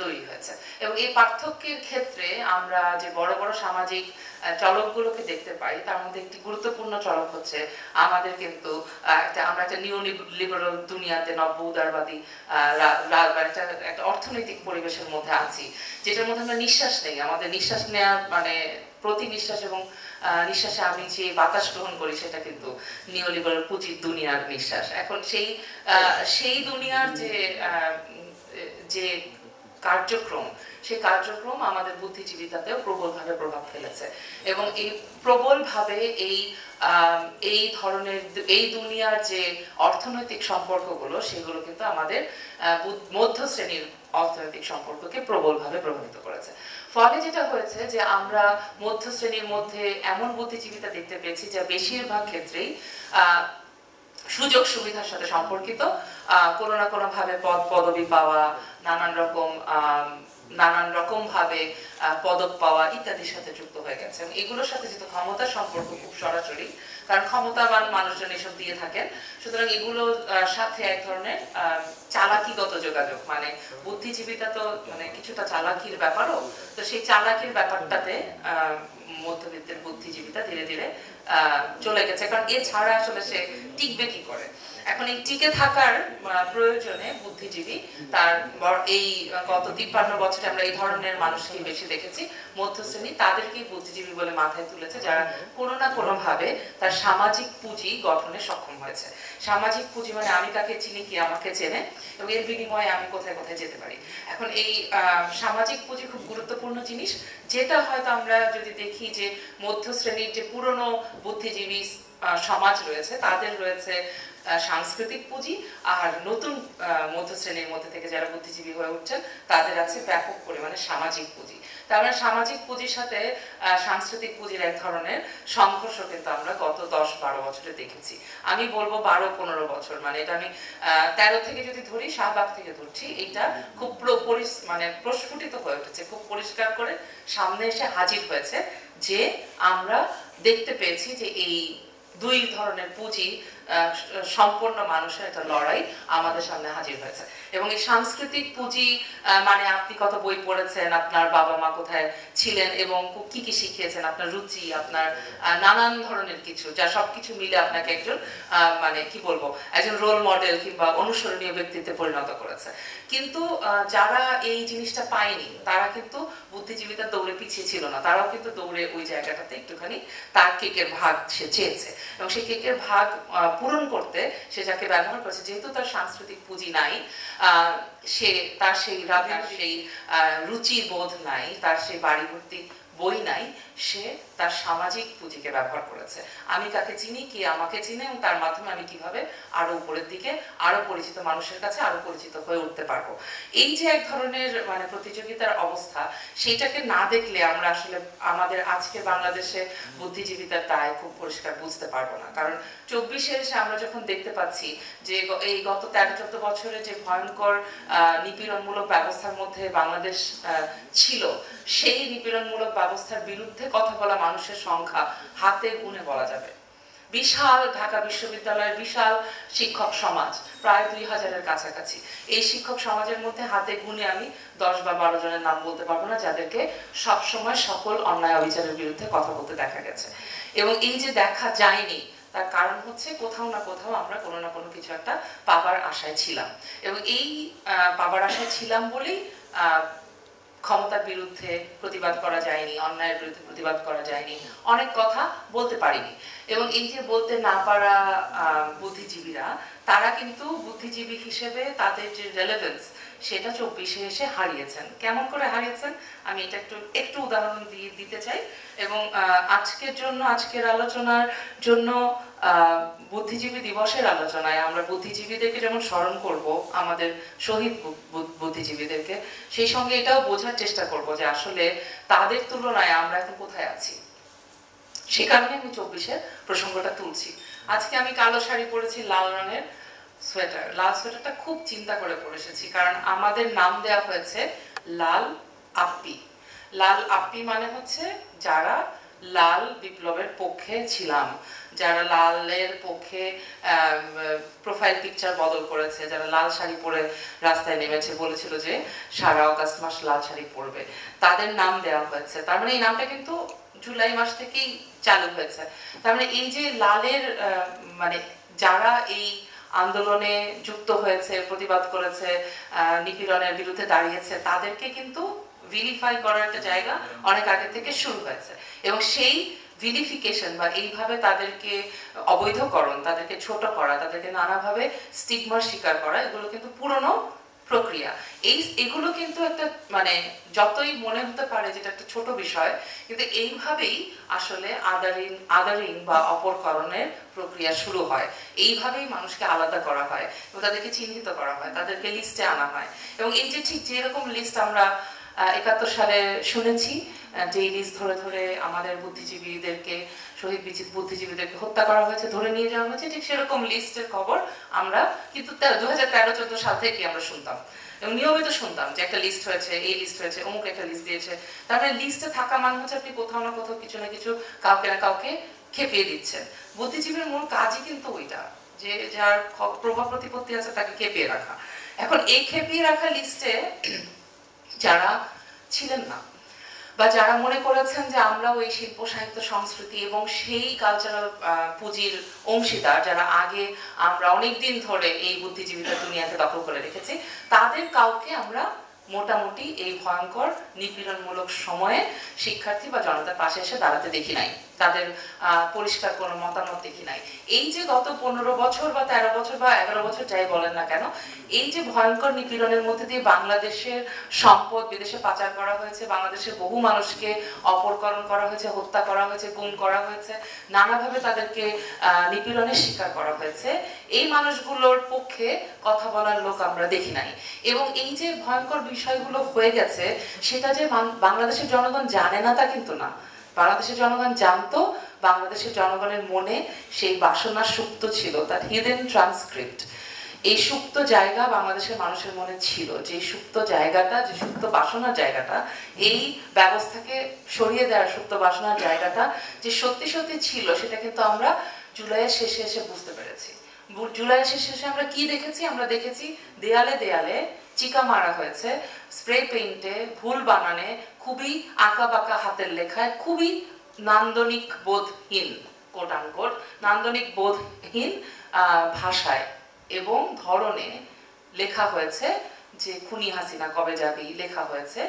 তৈরি হয়েছে। এবং এই পার্থক্যের ক্ষেত্রে আমরা যে বড় বড় সামাজিক চলকগুলোকে দেখতে পাই, তার মধ্যে একটি গুরুত্বপূর্ণ চলক হচ্ছে আমাদের কিন্তু আমরা একটা নিও লিবারাল দুনিয়াতে, নব্য উদারবাদী একটা অর্থনৈতিক পরিবেশের মধ্যে আছি, যেটার মধ্যে আমরা নিঃশ্বাস নেই। আমাদের নিঃশ্বাস নেওয়া মানে প্রতি নিঃশ্বাস এবং নিঃশ্বাসে আমি যে বাতাস গ্রহণ করি সেটা কিন্তু নিওলিবারাল পুঁজির দুনিয়ার নিঃশ্বাস। এখন সেই দুনিয়ার যে কার্যক্রম, সেই কার্যক্রম আমাদের বুদ্ধিজীবিতাতেও প্রবলভাবে প্রভাব ফেলেছে। এবং এই প্রবলভাবে এই ধরনের এই দুনিয়ার যে অর্থনৈতিক সম্পর্কগুলো, সেগুলো কিন্তু আমাদের মধ্য শ্রেণীর অর্থনৈতিক সম্পর্ককে প্রবলভাবে প্রভাবিত করেছে। ফলে যেটা হয়েছে যে আমরা মধ্য শ্রেণীর মধ্যে এমন বুদ্ধিজীবিতা দেখতে পেয়েছি যা বেশিরভাগ ক্ষেত্রেই সুযোগ সুবিধার সাথে সম্পর্কিত, কোনো না কোনো ভাবে পদবি পাওয়া, নানান রকম ভাবে পদক পাওয়া ইত্যাদির সাথে যুক্ত হয়ে গেছে। এগুলোর সাথে যেহেতু ক্ষমতার সম্পর্ক খুব সরাসরি, কারণ ক্ষমতাবান মানুষজন এসব দিয়ে থাকেন, সুতরাং এগুলোর সাথে এক ধরনের চালাকিগত যোগাযোগ, মানে বুদ্ধিজীবিতা তো মানে কিছুটা চালাকির ব্যাপারও, তো সেই চালাকির ব্যাপারটাতে মধ্যবিত্তের বুদ্ধিজীবিতা ধীরে ধীরে চলে গেছে, কারণ এছাড়া আসলে সে টিকবে কি করে। এখন এই টিকে থাকার প্রয়োজনে বুদ্ধিজীবী তার এই গত 53 বছরে আমরা এই ধরনের মানুষকে বেশি দেখেছি, মধ্যশ্রেণী তাদেরকেই বুদ্ধিজীবী বলে মাথায় তুলেছে, যারা কোনো না কোনো ভাবে তার সামাজিক পুঁজি গঠনে সক্ষম হয়েছে। সামাজিক পুঁজি মানে আমি কাকে চিনি, কি আমাকে চেনে, এবং এর বিনিময়ে আমি কোথায় কোথায় যেতে পারি। এখন এই সামাজিক পুঁজি খুব গুরুত্বপূর্ণ জিনিস, যেটা হয়তো আমরা যদি দেখি যে মধ্যশ্রেণীর যে পুরনো বুদ্ধিজীবী সমাজ রয়েছে, তাদের রয়েছে সাংস্কৃতিক পুঁজি, আর নতুন মধ্যশ্রেণীর মধ্যে থেকে যারা বুদ্ধিজীবী হয়ে উঠছেন তাদের আছে ব্যাপক পরিমাণে সামাজিক পুঁজি। তার মানে সামাজিক পুঁজির সাথে সাংস্কৃতিক পুঁজির এক ধরনের সংঘর্ষ কিন্তু আমরা গত 10-12 বছরে দেখেছি। আমি বলবো 12-15 বছর, মানে এটা আমি 13 থেকে যদি ধরি, শাহবাগ থেকে ধরছি, এটা খুব মানে প্রস্ফুটিত হয়ে উঠেছে, খুব পরিষ্কার করে সামনে এসে হাজির হয়েছে যে আমরা দেখতে পেয়েছি যে এই দুই ধরনের পুঁজি সম্পূর্ণ মানুষের একটা লড়াই আমাদের সামনে হাজির হয়েছে। এবং এই সাংস্কৃতিক পুঁজি মানে আপনি কত বই পড়েছেন, আপনার বাবা মা কোথায় ছিলেন এবং কি কি শিখিয়েছেন, আপনার রুচি, আপনার নানান ধরনের কিছু, যা সবকিছু মিলে আপনাকে একজন মানে কি বলবো একজন রোল মডেল কিংবা অনুসরণীয় ব্যক্তিত্বে পরিণত করেছে। কিন্তু যারা এই জিনিসটা পায়নি, তারা কিন্তু বুদ্ধিজীবিতার দৌড়ে পিছিয়ে ছিল না, তারাও কিন্তু দৌড়ে ওই জায়গাটাতে একটুখানি তার কেকের ভাগ সে চেয়েছে, এবং সেই কেকের ভাগ পূরণ করতে সে যাকে ব্যবহার করেছে, যেহেতু তার সাংস্কৃতিক পুঁজি নাই, সে তার সেই রাগের সেই রুচির বোধ নাই, তার সেই বাড়ি ভর্তি বই নাই, সে তার সামাজিক পুঁজিকে ব্যবহার করেছে। আমি কাকে চিনি, কি আমাকে চিনে, এবং তার মাধ্যমে আমি কিভাবে আরো উপরের দিকে আরো পরিচিত মানুষের কাছে আরো পরিচিত হয়ে উঠতে পারবো। এই যে এক ধরনের মানে প্রতিযোগিতার অবস্থা, সেইটাকে না দেখলে আমরা আসলে আমাদের আজকে বাংলাদেশে বুদ্ধিজীবিতার দায় খুব পরিষ্কার বুঝতে পারবো না। কারণ 24-এ এসে আমরা যখন দেখতে পাচ্ছি যে এই গত 13-14 বছরে যে ভয়ঙ্কর নিপীড়নমূলক ব্যবস্থার মধ্যে বাংলাদেশ ছিল, সেই নিপীড়নমূলক ব্যবস্থার বিরুদ্ধে কথা বলা মানুষের সংখ্যা হাতে গুনে বলা যাবে। বিশাল ঢাকা বিশ্ববিদ্যালয়ের বিশাল শিক্ষক সমাজ, প্রায় 2000-এর কাছাকাছি। এই শিক্ষক সমাজের মধ্যে হাতে গুনে আমি 10 বা 12 জনের নাম বলতে পারবো না, যাদেরকে সবসময় সকল অন্যায় অবিচারের বিরুদ্ধে কথা বলতে দেখা গেছে। এবং এই যে দেখা যায়নি, তার কারণ হচ্ছে কোথাও না কোথাও আমরা কোনো না কোনো কিছু একটা পাবার আশায় ছিলাম, এবং এই পাবার আশায় ছিলাম বলেই ক্ষমতার বিরুদ্ধে প্রতিবাদ করা যায়নি, অন্যায়ের বিরুদ্ধে প্রতিবাদ করা যায়নি, অনেক কথা বলতে পারিনি। এবং এই যে বলতে না পারা বুদ্ধিজীবীরা, তারা কিন্তু বুদ্ধিজীবী হিসেবে তাদের যে রেলেভেন্স সেটা 24-এ এসে হারিয়েছেন। কেমন করে হারিয়েছেন আমি এটা একটু উদাহরণ দিতে চাই। এবং আজকের আলোচনার জন্য বুদ্ধিজীবী দিবসের আলোচনায় আমরা বুদ্ধিজীবীদেরকে যেমন স্মরণ করব, আমাদের শহীদ বুদ্ধিজীবীদেরকে, সেই সঙ্গে এটাও বোঝার চেষ্টা করব যে আসলে তাদের তুলনায় আমরা এখন কোথায় আছি। সে কারণে আমি 24-এর প্রসঙ্গটা তুলছি। আজকে আমি কালো শাড়ি পরেছি, লাল রঙের সোয়েটার। লাল সোয়েটারটা খুব চিন্তা করে পরে এসেছি, কারণ আমাদের নাম দেওয়া হয়েছে লাল আপ্পি। লাল আপ্পি মানে হচ্ছে যারা লাল বিপ্লবের পক্ষে ছিলাম, যারা লালের পক্ষে প্রোফাইল পিকচার বদল করেছে, যারা লাল শাড়ি পরে রাস্তায় নেমেছে, বলেছিল যে সারা অগাস্ট মাস লাল শাড়ি পরবে, তাদের নাম দেওয়া হয়েছে। তার মানে এই নামটা কিন্তু জুলাই মাস থেকেই চালু হয়েছে। তার মানে এই যে লালের মানে যারা এই আন্দোলনে যুক্ত হয়েছে, প্রতিবাদ করেছে, নিপীড়নের বিরুদ্ধে দাঁড়িয়েছে, তাদেরকে কিন্তু ভিলিফাই করার একটা জায়গা অনেক আগে থেকে শুরু হয়েছে। এবং সেই ভিলিফিকেশন বা এইভাবে তাদেরকে অবৈধকরণ, তাদেরকে ছোট করা, তাদেরকে নানাভাবে স্টিগমার শিকার করা, এগুলো কিন্তু পুরনো প্রক্রিয়া। এগুলো কিন্তু একটা মানে যতই মনে হতে পারে যেটা একটা ছোট বিষয়, কিন্তু এইভাবেই আসলে আদারিং বা অপরকরণের প্রক্রিয়া শুরু হয়। এইভাবেই মানুষকে আলাদা করা হয় এবং তাদেরকে চিহ্নিত করা হয়, তাদেরকে লিস্টে আনা হয়। এবং এই যে ঠিক যেরকম লিস্ট আমরা 71 সালে শুনেছি, যে লিস্ট ধরে ধরে আমাদের বুদ্ধিজীবীদেরকে, শহীদ বুদ্ধিজীবীদেরকে হত্যা করা হয়েছে, ধরে নিয়ে যাওয়া হয়েছে, ঠিক সেরকম লিস্টের খবর আমরা কিন্তু 2013-14 সাল থেকে আমরা শুনতাম এবং নিয়মিত শুনতাম যে একটা লিস্ট হয়েছে, এই লিস্ট হয়েছে, অমুক একটা লিস্ট দিয়েছে। তারপরে লিস্টে থাকা মানে হচ্ছে আপনি কোথাও না কোথাও কিছু না কিছু কাউকে না কাউকে খেপিয়ে দিচ্ছেন। বুদ্ধিজীবীর মূল কাজই কিন্তু ওইটা, যে যার প্রভাব প্রতিপত্তি আছে তাকে খেপিয়ে রাখা। এখন এই খেপিয়ে রাখা লিস্টে যারা ছিলেন না বা যারা মনে করেছেন যে আমরা ওই শিল্প সাহিত্য সংস্কৃতি এবং সেই কালচারাল পুঁজির অংশীদার, যারা আগে আমরা অনেকদিন ধরে এই বুদ্ধিজীবীদের দুনিয়াতে দখল করে রেখেছি, তাদের কাউকে আমরা মোটামুটি এই ভয়ঙ্কর নিপীড়নমূলক সময়ে শিক্ষার্থী বা জনতার পাশে এসে দাঁড়াতে দেখি নাই, তাদের পরিষ্কার কোনো মতামত দেখি নাই। এই যে গত 15 বছর বা 13 বছর বা 11 বছর যাই বলেন না কেন, এই যে ভয়ঙ্কর নিপীড়নের মধ্যে দিয়ে বাংলাদেশের সম্পদ বিদেশে পাচার করা হয়েছে, বাংলাদেশের বহু মানুষকে অপরকরণ করা হয়েছে, হত্যা করা হয়েছে, গুম করা হয়েছে, নানাভাবে তাদেরকে নিপীড়নের শিকার করা হয়েছে, এই মানুষগুলোর পক্ষে কথা বলার লোক আমরা দেখি নাই। এবং এই যে ভয়ঙ্কর বিষয়গুলো হয়ে গেছে, সেটা যে বাংলাদেশের জনগণ জানে না তা কিন্তু না। বাংলাদেশের জনগণ জানতো, বাংলাদেশের জনগণের মনে সেই বাসনা সুপ্ত ছিল, তার হিডেন ট্রান্সক্রিপ্ট। এই সুপ্ত জায়গা বাংলাদেশের মানুষের মনে ছিল, যে সুপ্ত জায়গাটা, যে সুপ্ত বাসনার জায়গাটা, এই ব্যবস্থাকে সরিয়ে দেওয়ার সুপ্ত বাসনার জায়গাটা যে সত্যি সত্যি ছিল, সেটা কিন্তু আমরা জুলাইয়ের শেষে এসে বুঝতে পেরেছি। জুলাইয়ের শেষে এসে আমরা কি দেখেছি? আমরা দেখেছি দেয়ালে দেয়ালে চিকা মারা হয়েছে, স্প্রে পেইন্টে, ভুল বানানে, খুবই আঁকা বাঁকা হাতের লেখায়, খুবই নান্দনিক বোধহীন, কোট আনকোট নান্দনিক বোধহীন ভাষায় এবং ধরনে লেখা হয়েছে যে খুনি হাসিনা কবে যাবি, লেখা হয়েছে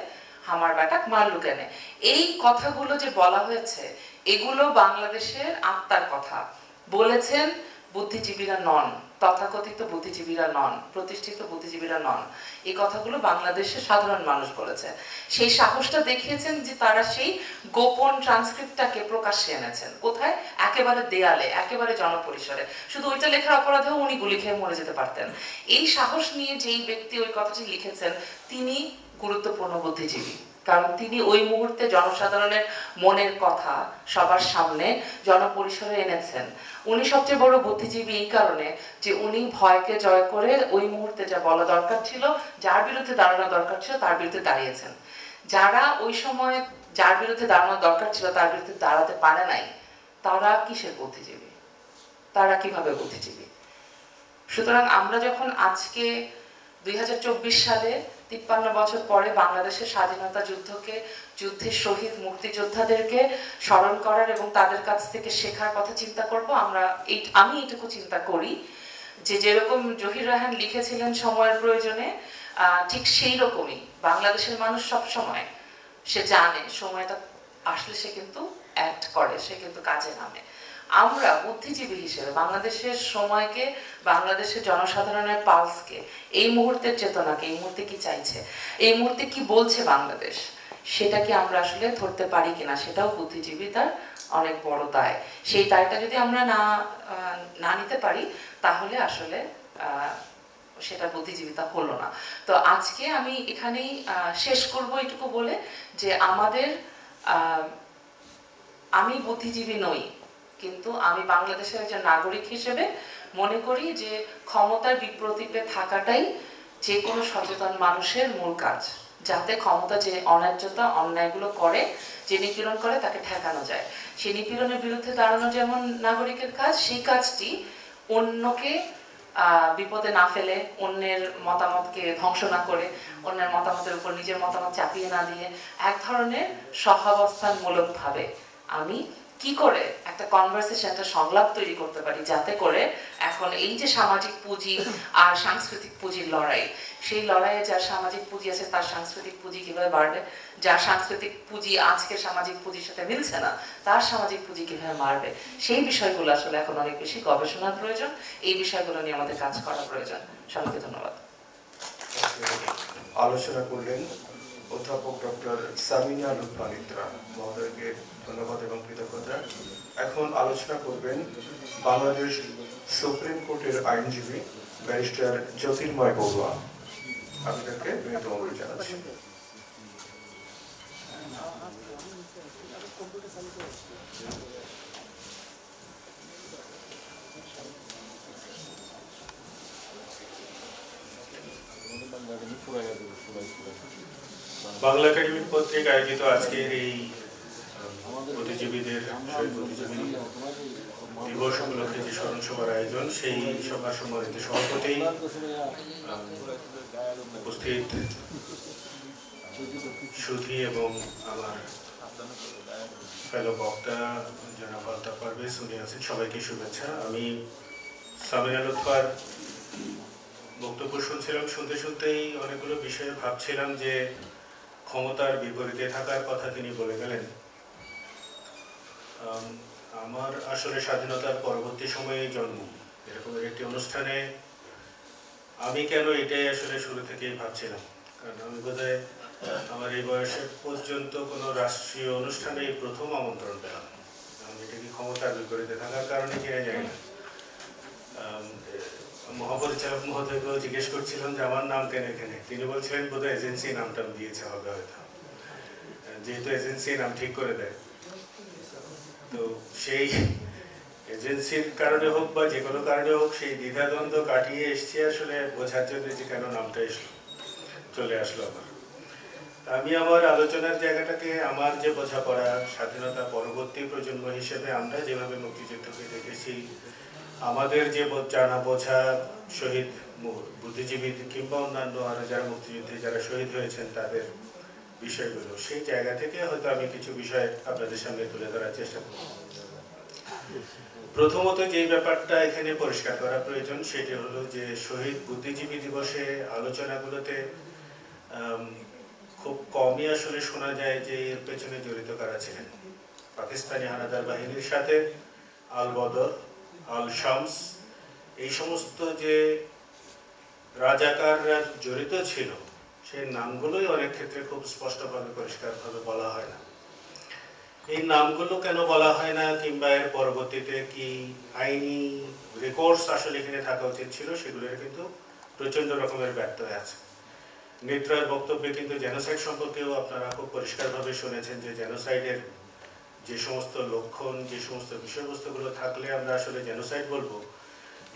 হামার বেটাক মারলু কেনে। এই কথাগুলো যে বলা হয়েছে, এগুলো বাংলাদেশের আত্মার কথা বলেছেন বুদ্ধিজীবীরা নন, তথাকথিত বুদ্ধিজীবীরা নন, প্রতিষ্ঠিত বুদ্ধিজীবীরা নন। এই কথাগুলো বাংলাদেশের সাধারণ মানুষ বলেছে। সেই সাহসটা দেখিয়েছেন যে তারা সেই গোপন ট্রান্সক্রিপ্টটাকে প্রকাশ্যে এনেছেন। কোথায়? একেবারে দেয়ালে, একেবারে জনপরিসরে। শুধু ওইটা লেখার অপরাধেও উনি গুলি খেয়ে মরে যেতে পারতেন। এই সাহস নিয়ে যেই ব্যক্তি ওই কথাটি লিখেছেন, তিনি গুরুত্বপূর্ণ বুদ্ধিজীবী, কারণ তিনি ওই মুহূর্তে জনসাধারণের মনের কথা সবার সামনে জনপরিসরে এনেছেন। উনি সবচেয়ে বড় বুদ্ধিজীবী এই কারণে যে উনি ভয়কে জয় করে ওই মুহূর্তে যা বলা দরকার ছিল, যার বিরুদ্ধে দাঁড়ানো দরকার ছিল, তার বিরুদ্ধে দাঁড়িয়েছেন। যারা ওই সময় যার বিরুদ্ধে দাঁড়ানো দরকার ছিল তার বিরুদ্ধে দাঁড়াতে পারে নাই, তারা কিসের বুদ্ধিজীবী? তারা কিভাবে বুদ্ধিজীবী? সুতরাং আমরা যখন আজকে 2024 সালে 53 বছর পরে বাংলাদেশের স্বাধীনতা যুদ্ধের শহীদ মুক্তিযোদ্ধাদেরকে স্মরণ করার এবং তাদের কাছ থেকে শেখার কথা চিন্তা করব। আমি এইটুকু চিন্তা করি যে যেরকম জহির রায়হান লিখেছিলেন সময়ের প্রয়োজনে, ঠিক সেই রকমই বাংলাদেশের মানুষ সব সময় সে জানে সময়টা আসলে সে কিন্তু অ্যাক্ট করে, সে কিন্তু কাজে নামে। আমরা বুদ্ধিজীবী হিসেবে বাংলাদেশের সময়কে, বাংলাদেশের জনসাধারণের পালসকে, এই মুহূর্তের চেতনাকে, এই মুহূর্তে কি চাইছে, এই মুহূর্তে কি বলছে বাংলাদেশ, সেটাকে আমরা আসলে ধরতে পারি কিনা, সেটাও বুদ্ধিজীবিতার অনেক বড় দায়। সেই দায়টা যদি আমরা না নিতে পারি তাহলে আসলে সেটা বুদ্ধিজীবিতা হলো না। তো আজকে আমি এখানেই শেষ করব এটুকু বলে যে আমি বুদ্ধিজীবী নই, কিন্তু আমি বাংলাদেশের একজন নাগরিক হিসেবে মনে করি যে ক্ষমতার বিপ্রতীপে থাকাটাই যে কোনো সচেতন মানুষের মূল কাজ, যাতে ক্ষমতা যে অন্যায্যতা অন্যায়গুলো করে, যে নিপীড়ন করে, তাকে ঠেকানো যায়। সেই নিপীড়নের বিরুদ্ধে দাঁড়ানো যেমন নাগরিকের কাজ, সেই কাজটি অন্যকে বিপদে না ফেলে, অন্যের মতামতকে ধ্বংস না করে, অন্যের মতামতের উপর নিজের মতামত চাপিয়ে না দিয়ে এক ধরনের সহাবস্থানমূলকভাবে আমি কি করে একটা কনভারসেশন, একটা সংলাপ তৈরি করতে পারি, যাতে করে এখন এই যে সামাজিক পুঁজি আর সাংস্কৃতিক পুঁজির লড়াই, সেই লড়াইয়ে যার সামাজিক পুঁজি আছে তার সাংস্কৃতিক পুঁজি কিভাবে বাড়বে, যার সাংস্কৃতিক পুঁজি আজকের সামাজিক পুঁজির সাথে মিলছে না তার সামাজিক পুঁজি কিভাবে বাড়বে, সেই বিষয়গুলো আসলে এখন অনেক বেশি গবেষণার প্রয়োজন। এই বিষয়গুলো নিয়ে আমাদের কাজ করা প্রয়োজন। সবাইকে ধন্যবাদ। আলোচনা করলেন অধ্যাপক ডক্টর সামিনা লুৎফা নিত্রা মহোদয়কে ধন্যবাদ এবং কৃতজ্ঞতা। এখন আলোচনা করবেন বাংলাদেশ সুপ্রিম কোর্টের আইনজীবী ব্যারিস্টার জ্যোতির্ময় বড়ুয়া। আপনাদেরকে বিনীত অনুরোধ জানাচ্ছি। বাংলা একাডেমি কর্তৃক আয়োজিত আজকের এই বুদ্ধিজীবীদের বুদ্ধিজীবী দিবস উপলক্ষে যে স্মরণ সভার আয়োজন, সেই সভার সম্মানিত সভাপতি, উপস্থিত সুধী এবং আমার ফেলো বক্তা জনাব আলতাফ পারভেজ উনি আছেন, সবাইকে শুভেচ্ছা। আমি সামিনা লুৎফার বক্তব্য শুনছিলাম, শুনতে শুনতেই অনেকগুলো বিষয়ে ভাবছিলাম যে ক্ষমতার বিপরীতে থাকার কথা তিনি বলে গেলেন। আমার আসলে স্বাধীনতার পরবর্তী সময়ে জন্ম, এরকমের একটি অনুষ্ঠানে আমি কেন এটাই আসলে শুরু থেকেই ভাবছিলাম, কারণ আমি বোধহয় আমার এই বয়সে পর্যন্ত কোনো রাষ্ট্রীয় অনুষ্ঠানে প্রথম আমন্ত্রণ পেলাম। আমি এটা কি ক্ষমতার বিপরীতে থাকার কারণে কিনা জানি না। মহাপরিচালক মহোদয়কেও জিজ্ঞেস করছিলাম যে আমার নাম কেন এখানে, তিনি বলছিলেন বোধহয় এজেন্সি নামটা দিয়েছে হবে হয়তো, যেহেতু এজেন্সি নাম ঠিক করে দেয়। তো সেই এজেন্সির কারণে হোক বা যে কোনো কারণে হোক, সেই দ্বিধাদ্বন্দ্ব কাটিয়ে এসছি আসলে বোঝার জন্য যে কেন নামটা চলে আসলো আমার। আমি আমার আলোচনার জায়গাটাকে আমার যে বোঝাপড়া স্বাধীনতা পরবর্তী প্রজন্ম হিসেবে আমরা যেভাবে মুক্তিযুদ্ধকে দেখেছি, আমাদের যে জানা বোঝা শহীদ বুদ্ধিজীবী কিংবা অন্যান্য আরো যারা মুক্তিযুদ্ধে যারা শহীদ হয়েছেন তাদের বিষয়গুলো, সেই জায়গা থেকে হয়তো আমি কিছু বিষয় আপনাদের সামনে তুলে ধরার চেষ্টা করব। প্রথমত যে ব্যাপারটা এখানে পরিষ্কার করা প্রয়োজন সেটি হলো যে শহীদ বুদ্ধিজীবী দিবসে আলোচনাগুলোতে খুব কমই আসলে শোনা যায় যে এর পেছনে জড়িত কারা ছিলেন। পাকিস্তানি হানাদার বাহিনীর সাথে আল বদর, আল শামস, এই সমস্ত যে রাজাকাররা জড়িত ছিল সেই নামগুলোই অনেক ক্ষেত্রে খুব স্পষ্টভাবে পরিষ্কারভাবে বলা হয় না। এই নামগুলো কেন বলা হয় না কিংবা এর পরবর্তীতে কি আইনি রেকর্ডস আসলে এখানে থাকা উচিত ছিল, সেগুলোর কিন্তু প্রচন্ড রকমের ব্যত্যয় আছে। নিত্রার বক্তব্যে কিন্তু জেনোসাইড সম্পর্কেও আপনারা খুব পরিষ্কারভাবে শুনেছেন যে জেনোসাইডের যে সমস্ত লক্ষণ, যে সমস্ত বিষয়বস্তুগুলো থাকলে আমরা আসলে জেনোসাইড বলবো,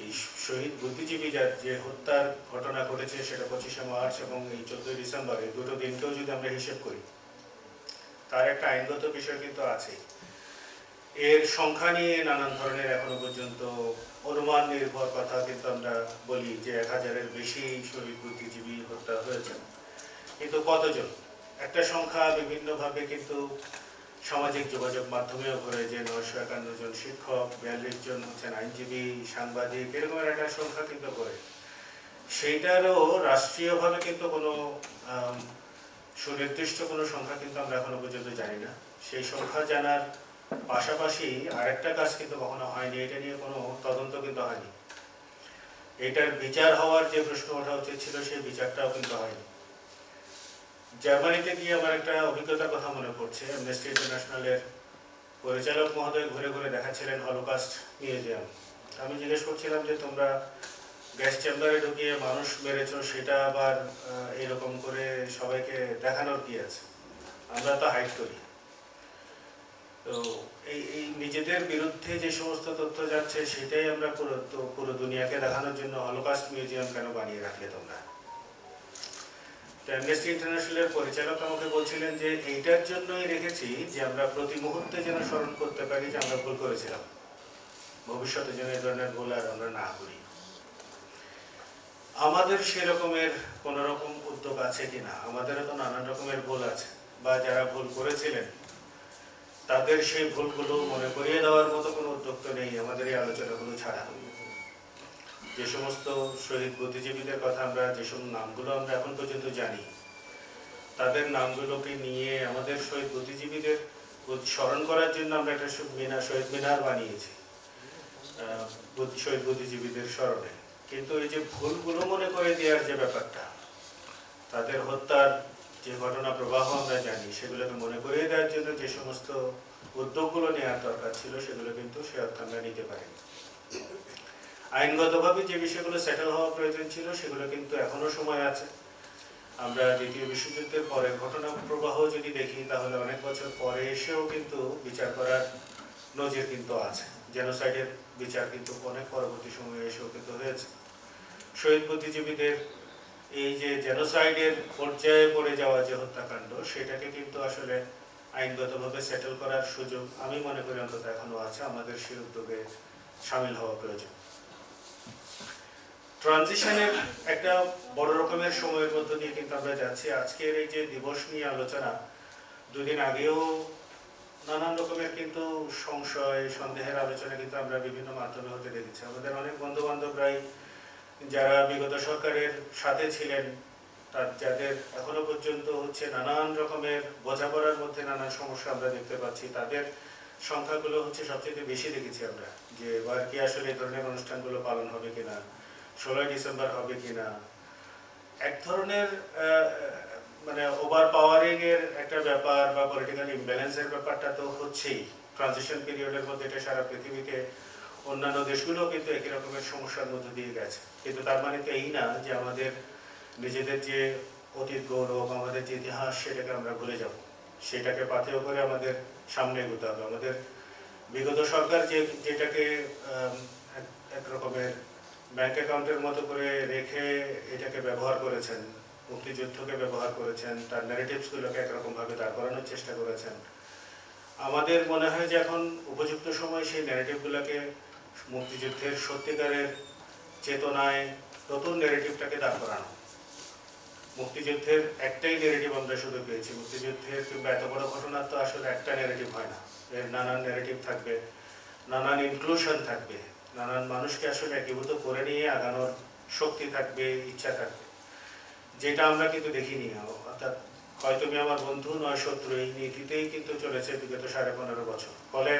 এই শহীদ বুদ্ধিজীবী যে হত্যার ঘটনা ঘটেছে সেটা 25শে মার্চ এবং এই 14ই ডিসেম্বর, এই দুটো দিনকেও যদি আমরা হিসেব করি, তার একটা আইনগত বিষয় কিন্তু আছে। এর সংখ্যা নিয়ে নানান ধরনের এখনো পর্যন্ত অনুমান নির্ভর কথা কিন্তু আমরা বলি যে 1000-এর বেশি শহীদ বুদ্ধিজীবী হত্যা হয়েছে। কিন্তু কতজন? একটা সংখ্যা বিভিন্নভাবে কিন্তু সামাজিক যোগাযোগ মাধ্যমেও ঘুরে, যে 951 জন শিক্ষক, 42 জন হচ্ছেন আইনজীবী, সাংবাদিক, এরকমের একটা সংখ্যা কিন্তু ঘুরে। সেইটারও রাষ্ট্রীয়ভাবে কিন্তু কোনো সুনির্দিষ্ট কোনো সংখ্যা কিন্তু আমরা এখনো পর্যন্ত জানি না। সেই সংখ্যা জানার পাশাপাশি আরেকটা কাজ কিন্তু কখনো হয়নি, এটা নিয়ে কোনো তদন্ত কিন্তু হয়নি। এটার বিচার হওয়ার যে প্রশ্ন ওঠা উচিত ছিল, সেই বিচারটাও কিন্তু হয়নি। জার্মানিতে গিয়ে আমার একটা অভিজ্ঞতার কথা মনে পড়ছে। অ্যামনেস্টি ইন্টারন্যাশনালের পরিচালক মহোদয় ঘুরে ঘুরে দেখাচ্ছিলেন হলোকাস্ট মিউজিয়াম। আমি জিজ্ঞেস করছিলাম যে তোমরা গ্যাস চেম্বারে ঢুকিয়ে মানুষ মেরেছ, সেটা আবার এরকম করে সবাইকে দেখানোর কি আছে? আমরা তো হাইড করি। তো এই নিজেদের বিরুদ্ধে যে সমস্ত তথ্য যাচ্ছে, সেটাই আমরা পুরো দুনিয়াকে দেখানোর জন্য হলোকাস্ট মিউজিয়াম কেন বানিয়ে রাখলে তোমরা? অ্যামনেস্টি ইন্টারন্যাশনালের পরিচালক আমাকে বলছিলেন যে এইটার জন্যই রেখেছি যে আমরা প্রতি মুহূর্তে যেন স্মরণ করতে পারি যে আমরা ভুল করেছিলাম, ভবিষ্যতে যেন এই ধরনের ভুল আর আমরা না করি। আমাদের সেরকমের কোন রকম উদ্যোগ আছে কিনা? আমাদেরও তো নানান রকমের ভুল আছে, বা যারা ভুল করেছিলেন তাদের সেই ভুলগুলো মনে করিয়ে দেওয়ার মতো কোনো উদ্যোগ তো নেই আমাদের এই আলোচনাগুলো ছাড়া। যে সমস্ত শহীদ বুদ্ধিজীবীদের কথা আমরা, যেসব নামগুলো আমরা এখন পর্যন্ত জানি, তাদের নামগুলোকে নিয়ে আমাদের শহীদ বুদ্ধিজীবীদের স্মরণ করার জন্য আমরা একটা শহীদ মিনার বানিয়েছি শহীদ বুদ্ধিজীবীদের স্মরণে। কিন্তু এই যে ভুলগুলো মনে করে দেওয়ার যে ব্যাপারটা, তাদের হত্যার যে ঘটনা প্রবাহ আমরা জানি, সেগুলোকে মনে করিয়ে দেওয়ার জন্য যে সমস্ত উদ্যোগগুলো নেওয়ার দরকার ছিল, সেগুলো কিন্তু সে অর্থ আমরা নিতে পারিনি। আইনগতভাবে যে বিষয়গুলো সেটেল হওয়া প্রয়োজন ছিল, সেগুলো কিন্তু এখনো সময় আছে। আমরা দ্বিতীয় বিশ্বযুদ্ধের পরে ঘটনা প্রবাহ যদি দেখি, তাহলে অনেক বছর পরে এসেও কিন্তু বিচার করার নজির কিন্তু আছে। জেনোসাইডের বিচার কিন্তু অনেক পরবর্তী সময়ে এসেও কিন্তু হয়েছে। শহীদ বুদ্ধিজীবীদের এই যে জেনোসাইডের পর্যায়ে পড়ে যাওয়া যে হত্যাকাণ্ড, সেটাকে কিন্তু আসলে আইনগতভাবে সেটেল করার সুযোগ আমি মনে করি অন্তত এখনো আছে। আমাদের সেই উদ্যোগে সামিল হওয়া প্রয়োজন। ট্রানজিশনের একটা বড় রকমের সময়ের মধ্য দিয়ে কিন্তু আমরা যাচ্ছি। আজকের এই যে দিবস নিয়ে আলোচনা, দুদিন আগেও নানান রকমের কিন্তু সংশয় সন্দেহের আলোচনা কিন্তু আমরা বিভিন্ন মাধ্যমে হতে দেখেছি। আমাদের অনেক বন্ধু বান্ধবরাই যারা বিগত সরকারের সাথে ছিলেন, যাদের এখনো পর্যন্ত হচ্ছে নানান রকমের বোঝাপড়ার মধ্যে নানান সমস্যা আমরা দেখতে পাচ্ছি, তাদের সংখ্যাগুলো হচ্ছে সবচেয়ে বেশি দেখেছি আমরা। যে এবার কি আসলে এই ধরনের অনুষ্ঠানগুলো পালন হবে কিনা, 16 ডিসেম্বর হবে কিনা, এক ধরনের মানে ওভার পাওয়ারিং এর একটা ব্যাপার বা পলিটিক্যাল ইমব্যালেন্সের ব্যাপারটা তো হচ্ছেই ট্রানজিশন পিরিয়ডের মধ্যে। এটা সারা পৃথিবীতে অন্যান্য দেশগুলো কিন্তু একই রকমের সমস্যার মধ্যে দিয়ে গেছে। কিন্তু তার মানে তো এই না যে আমাদের নিজেদের যে অতীত গৌরব, আমাদের যে ইতিহাস, সেটাকে আমরা ভুলে যাব। সেটাকে পাথেয় করে আমাদের সামনে এগোতে হবে। আমাদের বিগত সরকার যেটাকে এক রকমের ব্যাংক অ্যাকাউন্টের মতো করে রেখে এটাকে ব্যবহার করেছেন, মুক্তিযুদ্ধকে ব্যবহার করেছেন, তার ন্যারেটিভসগুলোকে একরকমভাবে দাঁড় করানোর চেষ্টা করেছেন। আমাদের মনে হয় যে এখন উপযুক্ত সময় সেই ন্যারেটিভগুলোকে মুক্তিযুদ্ধের সত্যিকারের চেতনায় নতুন ন্যারেটিভটাকে দাঁড় করানো। মুক্তিযুদ্ধের একটাই ন্যারেটিভ আমরা শুধু পেয়েছি। মুক্তিযুদ্ধের কিংবা এত বড় ঘটনার তো আসলে একটা ন্যারেটিভ হয় না, এর নানান ন্যারেটিভ থাকবে, নানান ইনক্লুশন থাকবে, নানান মানুষকে আসলে একীভূত করে নিয়ে আগানোর শক্তি থাকবে, ইচ্ছা থাকবে, যেটা আমরা কিন্তু দেখিনি। অর্থাৎ হয় তুমি আমার বন্ধু নয় শত্রু, এই নীতিতেই কিন্তু চলেছে বিগত 15.5 বছর। ফলে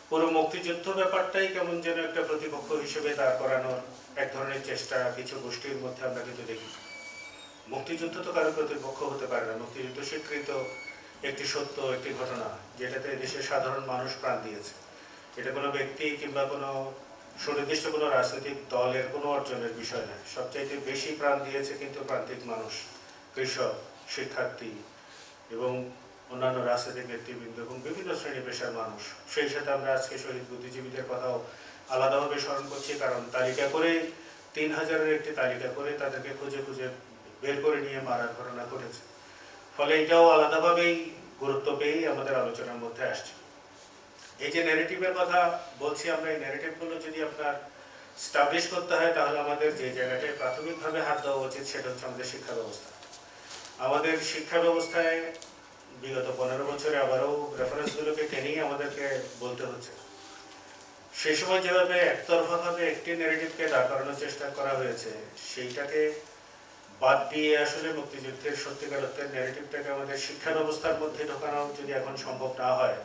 পুরো মুক্তিযুদ্ধ ব্যাপারটাই কেমন যেন একটা প্রতিপক্ষ হিসেবে দাঁড় করানোর এক ধরনের চেষ্টা কিছু গোষ্ঠীর মধ্যে আমরা কিন্তু দেখি। মুক্তিযুদ্ধ তো কারো প্রতিপক্ষ হতে পারে না। মুক্তিযুদ্ধ স্বীকৃত একটি সত্য, একটি ঘটনা, যেটাতে দেশের সাধারণ মানুষ প্রাণ দিয়েছে। এটা কোনো ব্যক্তি কিংবা কোনো সুনির্দিষ্ট কোনো রাজনৈতিক দলের কোনো অর্জনের বিষয় নয়। সবচাইতে বেশি প্রাণ দিয়েছে কিন্তু প্রান্তিক মানুষ, কৃষক, শিক্ষার্থী এবং অন্যান্য রাজনৈতিক নেতৃবৃন্দ এবং বিভিন্ন শ্রেণী পেশার মানুষ। সেই সাথে আমরা আজকে শহীদ বুদ্ধিজীবীদের কথাও আলাদাভাবে স্মরণ করছি, কারণ তালিকা করে 3000-এর একটি তালিকা করে তাদেরকে খুঁজে খুঁজে বের করে নিয়ে মারার ঘটনা ঘটেছে। ফলে এটাও আলাদাভাবেই গুরুত্ব পেয়েই আমাদের আলোচনার মধ্যে আসছে। এই যে ন্যারেটিভের কথা বলছি আমরা, এই ন্যারেটিভগুলো যদি আপনার স্টাবলিশ করতে হয়, তাহলে আমাদের যে জায়গাটায় প্রাথমিকভাবে হাত দেওয়া উচিত সেটা হচ্ছে আমাদের শিক্ষা ব্যবস্থা। আমাদের শিক্ষা ব্যবস্থায় বিগত 15 বছরে আবারও রেফারেন্সগুলোকে টেনেই আমাদেরকে বলতে হচ্ছে। সেই সময় যেভাবে একতরফাভাবে একটি ন্যারেটিভকে দাঁড় করানোর চেষ্টা করা হয়েছে, সেইটাকে বাদ দিয়ে আসলে মুক্তিযুদ্ধের সত্যিকার অর্থের ন্যারেটিভটাকে আমাদের শিক্ষা ব্যবস্থার মধ্যে ঢোকানো যদি এখন সম্ভব না হয়,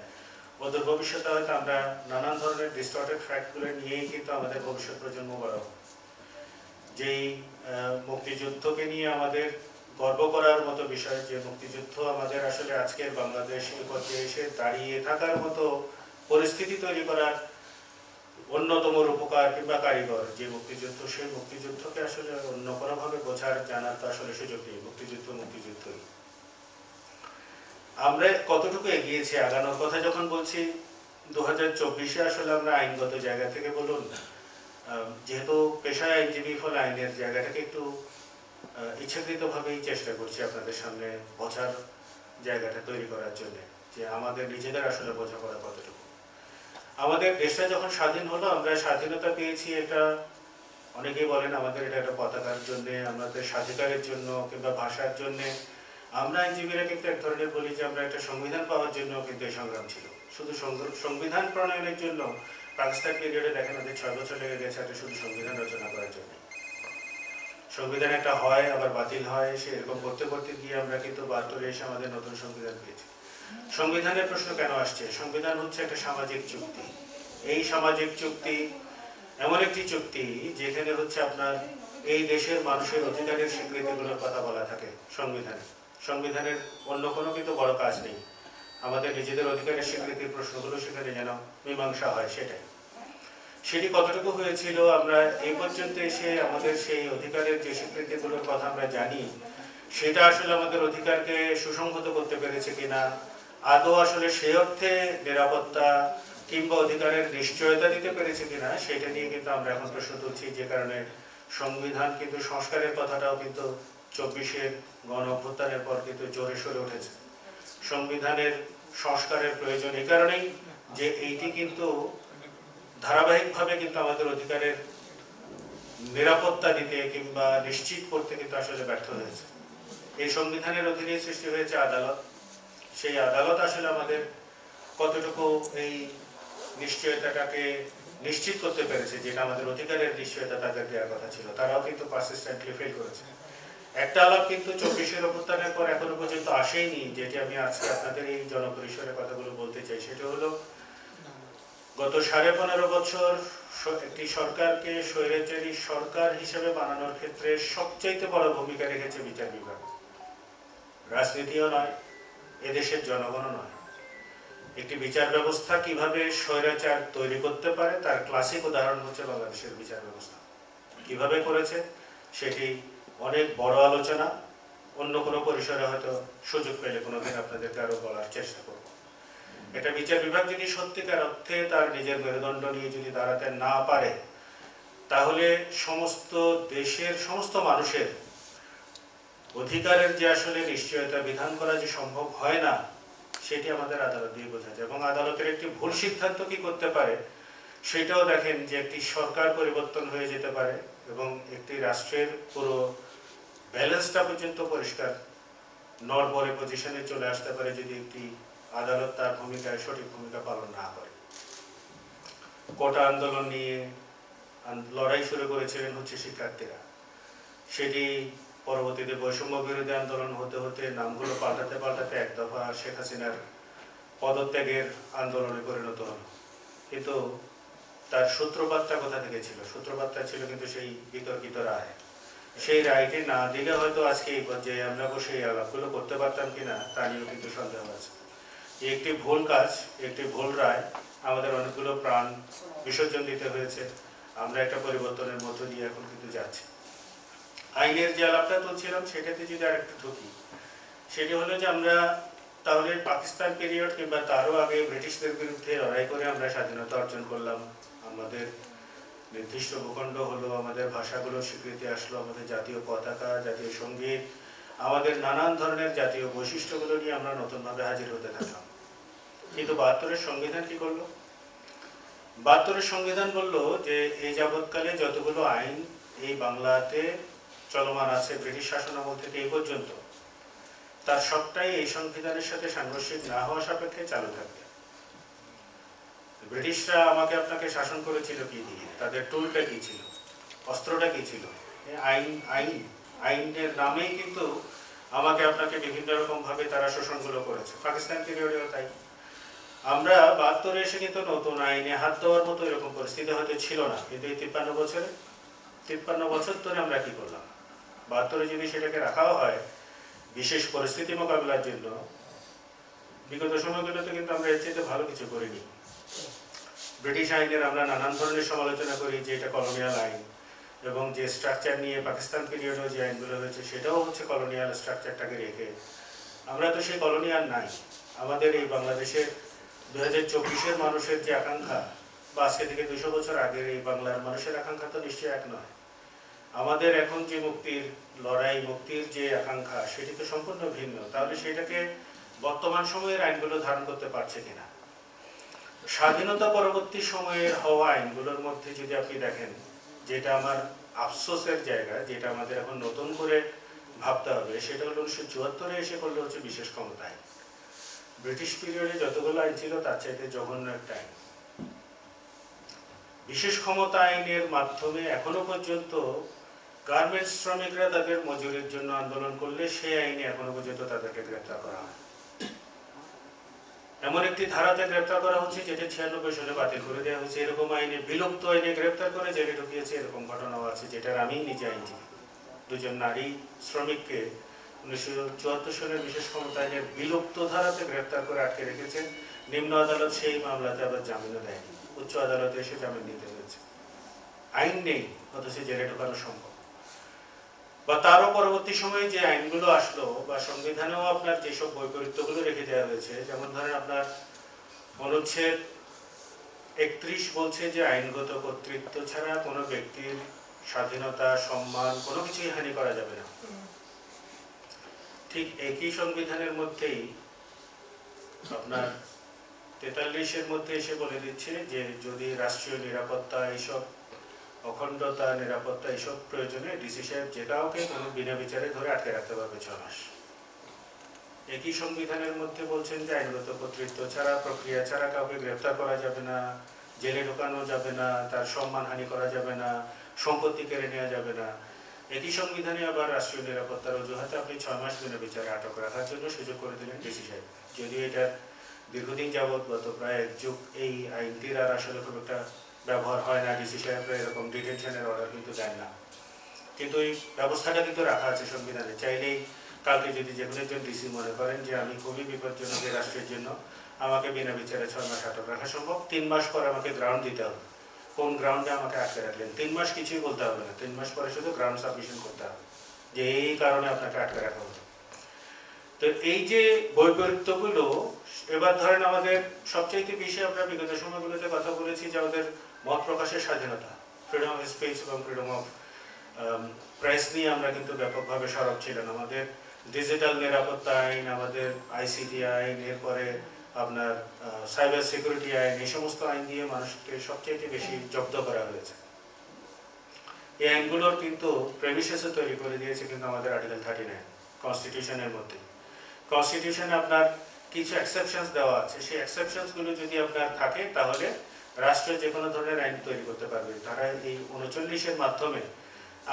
অদূর ভবিষ্যতে হয়তো আমরা নানান ধরনের ডিস্টর্টেড ফ্যাক্টগুলো নিয়েই কিন্তু আমাদের ভবিষ্যৎ প্রজন্ম বড় হবে। যেই মুক্তিযুদ্ধকে নিয়ে আমাদের গর্ব করার মতো বিষয়, যে মুক্তিযুদ্ধ আমাদের আসলে আজকের বাংলাদেশ এই পর্যায়ে এসে দাঁড়িয়ে থাকার মতো পরিস্থিতি তৈরি করার অন্যতম রূপকার কিংবা কারিগর যে মুক্তিযুদ্ধ, সেই মুক্তিযুদ্ধকে আসলে অন্য কোনোভাবে বোঝার জানার তো আসলে সুযোগ নেই। মুক্তিযুদ্ধ মুক্তিযুদ্ধই। আমরা কতটুকু এগিয়েছি আগানোর কথা যখন বলছি, 2024-এ আসলে আমরা আইনগত জায়গা থেকে বলুন, যেহেতু পেশায় আইনজীবী, ফলে আইনের জায়গাটাকে একটু ইচ্ছাকৃতভাবেই চেষ্টা করছি আপনাদের সামনে বোঝার জায়গাটা তৈরি করার জন্য, যে আমাদের নিজেদের আসলে বোঝাপড়া কতটুকু। আমাদের দেশটা যখন স্বাধীন হলো, আমরা স্বাধীনতা পেয়েছি, এটা অনেকেই বলেন আমাদের এটা একটা পতাকার জন্য, আমাদের স্বাধিকারের জন্য কিংবা ভাষার জন্য। আমরা আইনজীবীরা কিন্তু এক ধরনের বলি যে আমরা একটা সংবিধান পাওয়ার জন্য কিন্তু এই সংগ্রাম ছিল। শুধু সংবিধান প্রণয়নের জন্য পাকিস্তান পিরিয়ডে দেখেন আমাদের 6 বছর লেগে গেছে একটা শুধু সংবিধান রচনা করার জন্য। সংবিধান একটা হয় আবার বাতিল হয়, সে এরকম করতে করতে গিয়ে আমরা কিন্তু 72-এ এসে আমাদের নতুন সংবিধান পেয়েছি। সংবিধানের প্রশ্ন কেন আসছে? সংবিধান হচ্ছে একটা সামাজিক চুক্তি। এই সামাজিক চুক্তি এমন একটি চুক্তি যেখানে হচ্ছে আপনার এই দেশের মানুষের অধিকারের স্বীকৃতিগুলোর কথা বলা থাকে সংবিধানে। সংবিধানের অন্য কোনো কিন্তু বড় কাজ নেই, আমাদের নিজেদের অধিকারের স্বীকৃতির প্রশ্নগুলো সেখানে যেন মীমাংসা হয়, সেটি কতটুকু হয়েছিল আমরা এই পর্যন্ত এসে আমাদের সেই অধিকারের যে স্বীকৃতিগুলোর কথা আমরা জানি, সেটা আসলে আমাদের অধিকারকে সুসংহত করতে পেরেছে কিনা, আদৌ আসলে সেই অর্থে নিরাপত্তা কিংবা অধিকারের নিশ্চয়তা দিতে পেরেছে কিনা, সেটা নিয়ে কিন্তু আমরা এখন প্রশ্ন তুলছি। যে কারণে সংবিধান কিন্তু সংস্কারের কথাটাও কিন্তু 24-এর গণ অভ্যুত্থানের পর কিন্তু জোরে সোরে উঠেছে। সংবিধানের সংস্কারের প্রয়োজন এই কারণেই যে এইটি কিন্তু ধারাবাহিকভাবে কিন্তু আমাদের অধিকারের নিরাপত্তা দিতে কিংবা নিশ্চিত করতে কিন্তু আসলে ব্যর্থ হয়েছে। এই সংবিধানের অধীনে সৃষ্টি হয়েছে আদালত। সেই আদালত আসলে আমাদের কতটুকু এই নিশ্চয়তাটাকে নিশ্চিত করতে পেরেছে, যেটা আমাদের অধিকারের নিশ্চয়তা তাদের দেওয়ার কথা ছিল, তারাও কিন্তু পারসিস্টেন্টলি ফেল করেছে। একটা আলাপ কিন্তু 24-এর অভ্যুত্থানের পর এখনো পর্যন্ত আসেইনি, যেটি আমি আজকে আপনাদের এই জনপরিসরে কথাগুলো বলতে চাই। সেটা হলো গত 15.5 বছর একটি সরকারকে স্বৈরাচারী সরকার হিসেবে বানানোর ক্ষেত্রে সবচাইতে বড় ভূমিকা রেখেছে বিচার বিভাগ। রাজনীতিও নয়, এদেশের জনগণও নয়। একটি বিচার ব্যবস্থা কিভাবে স্বৈরাচার তৈরি করতে পারে তার ক্লাসিক উদাহরণ হচ্ছে বাংলাদেশের বিচার ব্যবস্থা। কিভাবে করেছে সেটি অনেক বড় আলোচনা, অন্য কোনো পরিসরে হয়তো সুযোগ পেলে কোনোদিন আপনাদেরকে আরো বলার চেষ্টা করব। এটা বিচার বিভাগ যদি সত্যিকার অর্থে তার নিজের মেরুদণ্ড নিয়ে যদি দাঁড়াতে না পারে, তাহলে সমস্ত দেশের সমস্ত মানুষের অধিকারের যে আসলে নিশ্চয়তা বিধান করা যে সম্ভব হয় না, সেটি আমাদের আদালত দিয়ে বোঝা যায়। এবং আদালতের একটি ভুল সিদ্ধান্ত কি করতে পারে সেটাও দেখেন, যে একটি সরকার পরিবর্তন হয়ে যেতে পারে এবং একটি রাষ্ট্রের পুরো ব্যালেন্সটা পর্যন্ত পরিষ্কার নড়বড়ে পজিশনে চলে আসতে পারে যদি একটি আদালত তার ভূমিকায় সঠিক ভূমিকা পালন না করে। কোটা আন্দোলন নিয়ে লড়াই শুরু করেছিলেন হচ্ছে শিক্ষার্থীরা, সেটি পরবর্তীতে বৈষম্য বিরোধী আন্দোলন হতে হতে নামগুলো পাল্টাতে পাল্টাতে এক দফা শেখ হাসিনার পদত্যাগের আন্দোলনে পরিণত হল। কিন্তু তার সূত্রপাতটা কোথা থেকে ছিল? সূত্রপাতটা ছিল কিন্তু সেই বিতর্কিত রায়। সেই রায়টি না দিলে হয়তো আজকে এই পর্যায়ে আমরা বসে এই আলাপগুলো করতে পারতাম কিনা তা নিয়েও কিন্তু সন্দেহ আছে। একটি ভুল কাজ, একটি ভুল রায় আমাদের অনেকগুলো প্রাণ বিসর্জন দিতে হয়েছে। আমরা একটা পরিবর্তনের মধ্য দিয়ে এখন কিন্তু যাচ্ছি। আইনের যে আলাপটা তুলছিলাম সেটাতে যদি আরেকটু ঢুকি, সেটি হলো যে আমরা তাহলে পাকিস্তান পিরিয়ড কিংবা তারও আগে ব্রিটিশদের বিরুদ্ধে লড়াই করে আমরা স্বাধীনতা অর্জন করলাম, আমাদের নির্দিষ্ট ভূখণ্ড হলো, আমাদের ভাষাগুলো স্বীকৃতি আসলো, আমাদের জাতীয় পতাকা, জাতীয় সঙ্গীত, আমাদের নানান ধরনের জাতীয় বৈশিষ্ট্যগুলো নিয়ে আমরা নতুনভাবে হাজির হতে থাকলাম। কিন্তু 72-এর সংবিধান কি করলো? 72-এর সংবিধান বলল যে এই যাবৎকালে যতগুলো আইন এই বাংলাতে চলমান আছে ব্রিটিশ শাসনামল থেকে এই পর্যন্ত, তার সবটাই এই সংবিধানের সাথে সাংঘর্ষিক না হওয়া সাপেক্ষে চালু থাকবে। ব্রিটিশরা আমাকে আপনাকে শাসন করেছিল কি দিয়ে? তাদের টুলটা কি ছিল, অস্ত্রটা কি ছিল? আইন। আইনের নামেই কিন্তু আমাকে আপনাকে বিভিন্ন রকম ভাবে তারা শোষণগুলো করেছে। পাকিস্তান পিরিয়ডেও তাই। আমরা 72-এ এসে কিন্তু নতুন আইনে হাত দেওয়ার মতো এরকম পরিস্থিতি হয়তো ছিল না, কিন্তু এই 53 বছর ধরে আমরা কি করলাম? 72-এ যদি সেটাকে রাখাও হয় বিশেষ পরিস্থিতি মোকাবিলার জন্য, বিগত সময়গুলোতে কিন্তু আমরা এর চেয়ে ভালো কিছু করিনি। ব্রিটিশ আইনের আমরা নানান ধরনের সমালোচনা করি যে এটা কলোনিয়াল আইন, এবং যে স্ট্রাকচার নিয়ে পাকিস্তান পিরিয়ডেও যে আইনগুলো হয়েছে সেটাও হচ্ছে কলোনিয়াল স্ট্রাকচারটাকে রেখে। আমরা তো সেই কলোনিয়াল নাই। আমাদের এই বাংলাদেশের 2024-এর মানুষের যে আকাঙ্ক্ষা, বা আজকে থেকে 200 বছর আগের এই বাংলার মানুষের আকাঙ্ক্ষা তো নিশ্চয়ই এক নয়। আমাদের এখন যে মুক্তির লড়াই, মুক্তির যে আকাঙ্ক্ষা, সেটি তো সম্পূর্ণ ভিন্ন। তাহলে সেটাকে বর্তমান সময়ের আইনগুলো ধারণ করতে পারছে কিনা? স্বাধীনতা পরবর্তী সময়ের হওয়া আইনগুলোর মধ্যে যদি আপনি দেখেন, যেটা আমার আফসোসের জায়গা, যেটা আমাদের এখন নতুন করে ভাবতে হবে, সেটা হলো 1974-এ এসে করলে হচ্ছে বিশেষ ক্ষমতা আইন। ব্রিটিশ পিরিয়ডে যতগুলো আইন ছিল তার চাইতে জঘন্য একটা আইন। বিশেষ ক্ষমতা আইনের মাধ্যমে এখনো পর্যন্ত গার্মেন্টস শ্রমিকরা তাদের মজুরির জন্য আন্দোলন করলে সেই আইনে এখনো পর্যন্ত তাদেরকে গ্রেপ্তার করা হয়। এমন একটি ধারাতে গ্রেপ্তার করা হচ্ছে যেটা 96 সালে বাতিল করে দেওয়া হয়েছে। এরকম আইনে, বিলুপ্ত আইনে গ্রেপ্তার করে জেলে ঢুকিয়েছে, এরকম ঘটনাও আছে, যেটার আমি নিজে আইনজীবী। 2 নারী শ্রমিককে 1974 সালের বিশেষ ক্ষমতা আইনের বিলুপ্ত ধারাতে গ্রেপ্তার করে আটকে রেখেছে। নিম্ন আদালত সেই মামলাতে আবার জামিনও দেয়নি, উচ্চ আদালতে এসে জামিন নিতে হয়েছে। আইন নেই, অথচ জেলে ঢোকানো সম্ভব। বা তারও পরবর্তী সময়ে যে আইনগুলো আসলো, বা সংবিধানেও আপনার যেসব বৈপরীত্যগুলো রেখে দেওয়া হয়েছে, যেমন ধরেন আপনার অনুচ্ছেদ 31 বলছে যে আইনগত কর্তৃত্ব ছাড়া কোনো ব্যক্তির স্বাধীনতা, সম্মান কোনো কিছুই হানি করা যাবে না। ঠিক একই সংবিধানের মধ্যেই আপনার 43-এর মধ্যে এসে বলে দিচ্ছে যে যদি রাষ্ট্রীয় নিরাপত্তা, এইসব অখণ্ডতা, নিরাপত্তা, এইসব প্রয়োজনে ডিসি সাহেব যে কাউকে কোনো বিনা বিচারে ধরে আটকে রাখতে পারবে 6 মাস। একই সংবিধানের মধ্যে বলছেন যে আইনগত কর্তৃত্ব ছাড়া, প্রক্রিয়া ছাড়া কাউকে গ্রেফতার করা যাবে না, জেলে ঢোকানো যাবে না, তার সম্মানহানি করা যাবে না, সম্পত্তি কেড়ে নেওয়া যাবে না। একই সংবিধানে আবার রাষ্ট্রীয় নিরাপত্তার অজুহাতে আপনি 6 মাস বিনা বিচারে আটক রাখার জন্য সুযোগ করে দিলেন ডিসি সাহেব। যদিও এটা দীর্ঘদিন যাবৎ, গত প্রায় 1 যুগ, এই আইনটির আর আসলে খুব একটা ব্যবহার হয় না। ডিসি সাহেবরা এরকম ডিটেনশনের অর্ডার কিন্তু দেন না, কিন্তু এই ব্যবস্থাটা কিন্তু রাখা আছে সংবিধানে। চাইলেই কালকে যদি যে কোনো একজন ডিসি মনে করেন যে আমি খুবই বিপজ্জনক এই রাষ্ট্রের জন্য, আমাকে বিনা বিচারে 6 মাস আটক রাখা সম্ভব। 3 মাস পর আমাকে গ্রাউন্ড দিতে হবে, কোন গ্রাউন্ডে আমাকে আটকে রাখলেন। 3 মাস কিছুই বলতে হবে না, 3 মাস পরে শুধু গ্রাউন্ড সাবমিশন করতে হবে যে এই কারণে আপনাকে আটকে রাখা হলো। তো এই যে বৈপরীত্যগুলো, এবার ধরেন আমাদের সবচাইতে বেশি আমরা বিগত সময়গুলোতে কথা বলেছি যে আমাদের মত প্রকাশের স্বাধীনতা, ফ্রিডম অফ স্পিচ এবং ফ্রিডম অফ প্রেস নিয়ে আমরা কিন্তু ব্যাপকভাবে সরব ছিলেন। আমাদের ডিজিটাল নিরাপত্তা আইন, আমাদের আইসিটি আইন, এরপরে আপনার সাইবার সিকিউরিটি আইন, এই সমস্ত আইন দিয়ে মানুষকে সবচেয়ে বেশি জব্দ করা হয়েছে। এই আইনগুলোর কিন্তু প্রেমিসেসও তৈরি করে দিয়েছে কিন্তু আমাদের আর্টিকেল 39 কনস্টিটিউশনের মধ্যে। কনস্টিটিউশনে আপনার কিছু এক্সেপশনস দেওয়া আছে, সেই এক্সেপশনসগুলো যদি আপনার থাকে তাহলে রাষ্ট্র যে কোনো ধরনের আইন তৈরি করতে পারবে। তারা এই 39-এর মাধ্যমে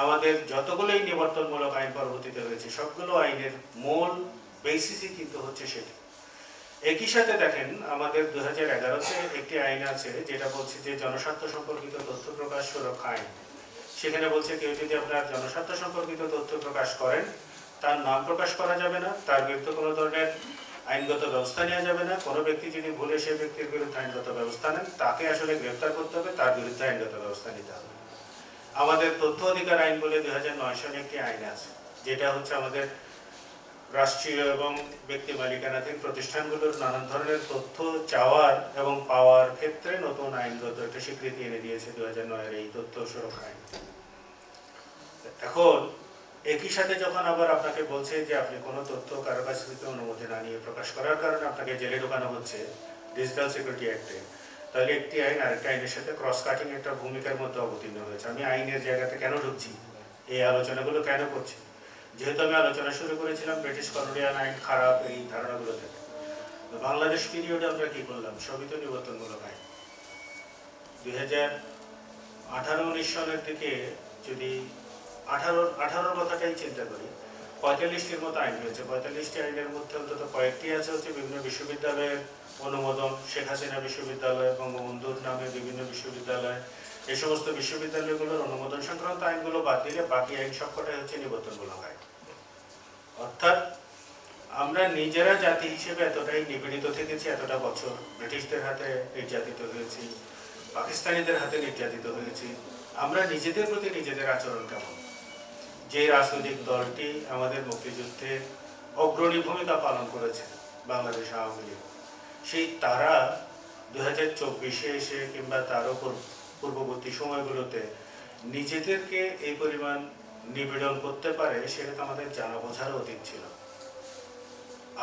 আমাদের যতগুলোই নিবর্তনমূলক আইন পরবর্তীতে হয়েছে, সবগুলো আইনের মূল বেসিসই কিন্তু হচ্ছে সেটি। একই সাথে দেখেন আমাদের 2011-তে একটি আইন আছে যেটা বলছে যে জনস্বার্থ সম্পর্কিত তথ্য প্রকাশ সুরক্ষা আইন। সেখানে বলছে কেউ যদি আপনার জনস্বার্থ সম্পর্কিত তথ্য প্রকাশ করেন, তার নাম প্রকাশ করা যাবে না, তার বিরুদ্ধে কোনো ধরনের আইনগত ব্যবস্থা নেওয়া যাবে না। কোনো ব্যক্তি যদি ভুলে সেই ব্যক্তির বিরুদ্ধে আইনগত ব্যবস্থা নেন, তাকে আসলে গ্রেফতার করতে হবে, তার বিরুদ্ধে আইনগত ব্যবস্থা নিতে হবে। আমাদের তথ্য অধিকার আইন বলে 2009 সালে একটি আইন আছে, যেটা হচ্ছে আমাদের রাষ্ট্রীয় এবং ব্যক্তি মালিকানাধীন প্রতিষ্ঠানগুলোর নানান ধরনের তথ্য চাওয়ার এবং পাওয়ার ক্ষেত্রে নতুন আইনগত একটা স্বীকৃতি এনে দিয়েছে 2009-এর এই তথ্য সুরক্ষা আইন। এখন একই সাথে যখন আবার আপনাকে বলছে যে আপনি কোনো তথ্য কারো কাছ থেকে অনুমতি না নিয়ে প্রকাশ করার কারণে আপনাকে জেলে ঢোকানো হচ্ছে ডিজিটাল সিকিউরিটি অ্যাক্টে, তাহলে একটি আইন আরেকটা আইনের সাথে ক্রস কাটিং একটা ভূমিকার মধ্যে অবতীর্ণ হয়েছে। আমি আইনের জায়গাতে কেন ঢুকছি, এই আলোচনাগুলো কেন করছি? যেহেতু আমি আলোচনা শুরু করেছিলাম ব্রিটিশ কলোনিয়াল আইন খারাপ এই ধারণাগুলো থেকে, তো বাংলাদেশ পিরিয়ডে আমরা কি করলাম? সবই তো নিবর্তনমূলক আইন। 2018-19 সালের দিকে যদি 18 কথাটাই চিন্তা করি, 45টির মতো আইন হয়েছে। 45টি আইনের মধ্যে অন্তত কয়েকটি আছে হচ্ছে বিভিন্ন বিশ্ববিদ্যালয়ের অনুমোদন, শেখ হাসিনা বিশ্ববিদ্যালয়, বঙ্গবন্ধুর নামে বিভিন্ন বিশ্ববিদ্যালয়, এই সমস্ত বিশ্ববিদ্যালয়গুলোর অনুমোদন সংক্রান্ত আইনগুলো বাদ দিলে বাকি আইন সবকটাই হচ্ছে নিবর্তনমূলক আইন। অর্থাৎ আমরা নিজেরা জাতি হিসেবে এতটাই নিপীড়িত থেকেছি, এতটা বছর ব্রিটিশদের হাতে নির্যাতিত হয়েছি, পাকিস্তানিদের হাতে নির্যাতিত হয়েছি। আমরা নিজেদের প্রতি নিজেদের আচরণ কেমন? যে রাজনৈতিক দলটি আমাদের মুক্তিযুদ্ধে অগ্রণী ভূমিকা পালন করেছে, বাংলাদেশ আওয়ামী লীগ, সেই তারা 2024-এ এসে কিংবা তারও পূর্ববর্তী সময়গুলোতে নিজেদেরকে এই পরিমাণ নিবেদন করতে পারে, সেটা তো আমাদের জানা বোঝার অতীত ছিল।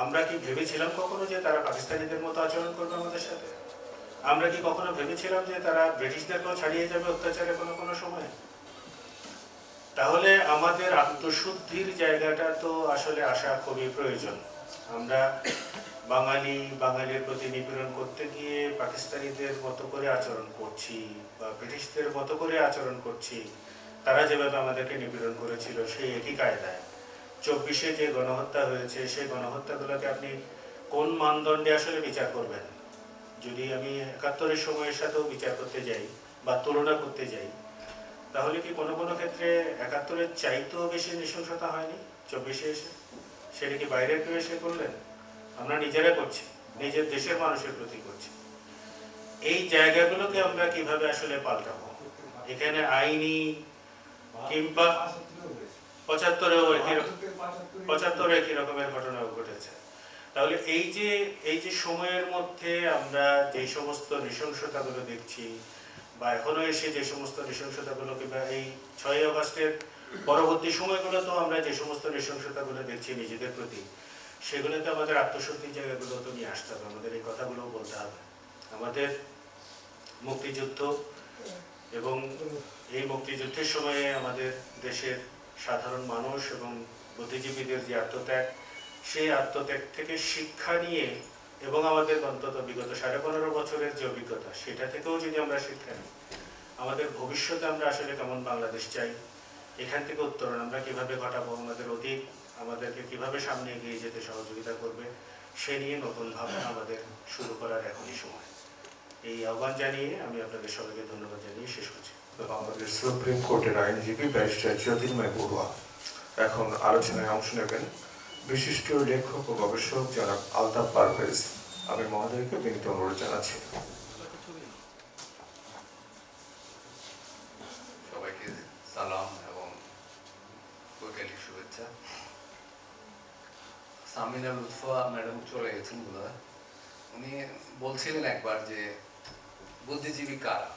আমরা কি ভেবেছিলাম কখনো যে তারা পাকিস্তানিদের মতো আচরণ করবে আমাদের সাথে? আমরা কি কখনো ভেবেছিলাম যে তারা ব্রিটিশদেরকেও ছাড়িয়ে যাবে অত্যাচারে কোনো কোনো সময়? তাহলে আমাদের আত্মশুদ্ধির জায়গাটা তো আসলে আসা খুবই প্রয়োজন। আমরা বাঙালির প্রতি নিপীড়ন করতে গিয়ে পাকিস্তানিদের মতো করে আচরণ করছি বা ব্রিটিশদের মতো করে আচরণ করছি, তারা যেভাবে আমাদেরকে নিপীড়ন করেছিল সেই একই কায়দায়। 24-এ যে গণহত্যা হয়েছে, সেই গণহত্যাগুলোকে আপনি কোন মানদণ্ডে আসলে বিচার করবেন? যদি আমি 71-এর সময়ের সাথেও বিচার করতে যাই বা তুলনা করতে যাই, তাহলে কি কোনো কোনো ক্ষেত্রে 71-এর চাইতেও বেশি নৃশংসতা হয়নি 24-এ এসে? সেটা কি বাইরের কেউ এসে করলেন? আমরা নিজেরা করছি, নিজের দেশের মানুষের প্রতি করছি। এই জায়গাগুলোকে আমরা কিভাবে আসলে পাল্টাবো? এখানে আইনি কিংবা 75-এও একই রকমের ঘটনা ঘটেছে। তাহলে এই যে সময়ের মধ্যে আমরা যে সমস্ত নৃশংসতাগুলো দেখছি বা এখনো এসে যে সমস্ত নৃশংসতাগুলো, কিংবা এই 6ই আগস্টের পরবর্তী সময়গুলোতেও আমরা যে সমস্ত নৃশংসতাগুলো দেখছি নিজেদের প্রতি, সেগুলোতে আমাদের আত্মশক্তির জায়গাগুলো তো নিয়ে আসতে হবে, আমাদের এই কথাগুলোও বলতে হবে। আমাদের মুক্তিযুদ্ধ এবং এই মুক্তিযুদ্ধের সময়ে আমাদের দেশের সাধারণ মানুষ এবং বুদ্ধিজীবীদের যে আত্মত্যাগ, সেই আত্মত্যাগ থেকে শিক্ষা নিয়ে এবং আমাদের অন্তত বিগত 15.5 বছরের যে অভিজ্ঞতা, সেটা থেকেও যদি আমরা শিক্ষা নিই, আমাদের ভবিষ্যতে আমরা আসলে কেমন বাংলাদেশ চাই, এখান থেকে উত্তরণ আমরা কিভাবে ঘটাবো, আমাদের অতীত আমাদেরকে কিভাবে সামনে এগিয়ে যেতে সহযোগিতা করবে, সে নিয়ে নতুন ভাবনা আমাদের শুরু করার এখনই সময়। এই আহ্বান জানিয়ে আমি আপনাদের সবাইকে ধন্যবাদ জানিয়ে শেষ করছি। বাংলাদেশ সুপ্রিম কোর্টের আইনজীবী ব্যারিস্টার জ্যোতির্ময় বড়ুয়া এখন আলোচনায় অংশ নেবেন। বিশিষ্ট লেখক ও গবেষক জনাব আলতাফ পারভেজ, আমি মহোদয়কে বিনীত অনুরোধ জানাচ্ছি। সবাইকে সালাম এবং বৈকালিক শুভেচ্ছা। সামিনা লুৎফা ম্যাডাম চলে গেছেন বোধহয়। উনি বলছিলেন একবার যে বুদ্ধিজীবী কারা।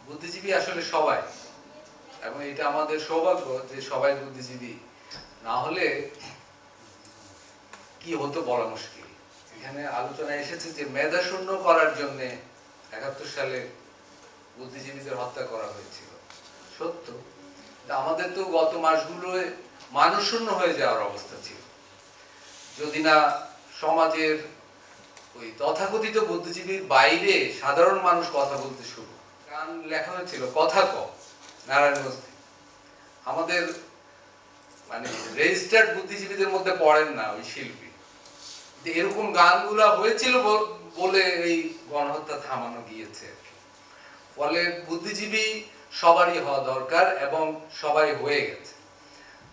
বুদ্ধিজীবী আসলে সবাই, এবং এটা আমাদের সৌভাগ্য যে সবাই বুদ্ধিজীবী না হলে কি হতো বলা মুশকিল। এখানে আলোচনায় এসেছে যে মেধা শূন্য করার জন্য 71 সালে বুদ্ধিজীবীদের হত্যা করা হয়েছিল। সত্য, আমাদের তো গত মাসগুলোয় মানুষ শূন্য হয়ে যাওয়ার অবস্থা ছিল, যদি না সমাজের ওই তথাকথিত বুদ্ধিজীবীর বাইরে সাধারণ মানুষ কথা বলতে শুরু। গান লেখা হয়েছিল কথা কম, নারায়ণগঞ্জ। আমাদের মানে রেজিস্টার্ড বুদ্ধিজীবীদের মধ্যে পড়েন না ওই শিল্পী। এরকম গানগুলা হয়েছিল বলে এই গণহত্যা থামানো গিয়েছে। ফলে বুদ্ধিজীবী সবারই হওয়া দরকার এবং সবাই হয়ে গেছে।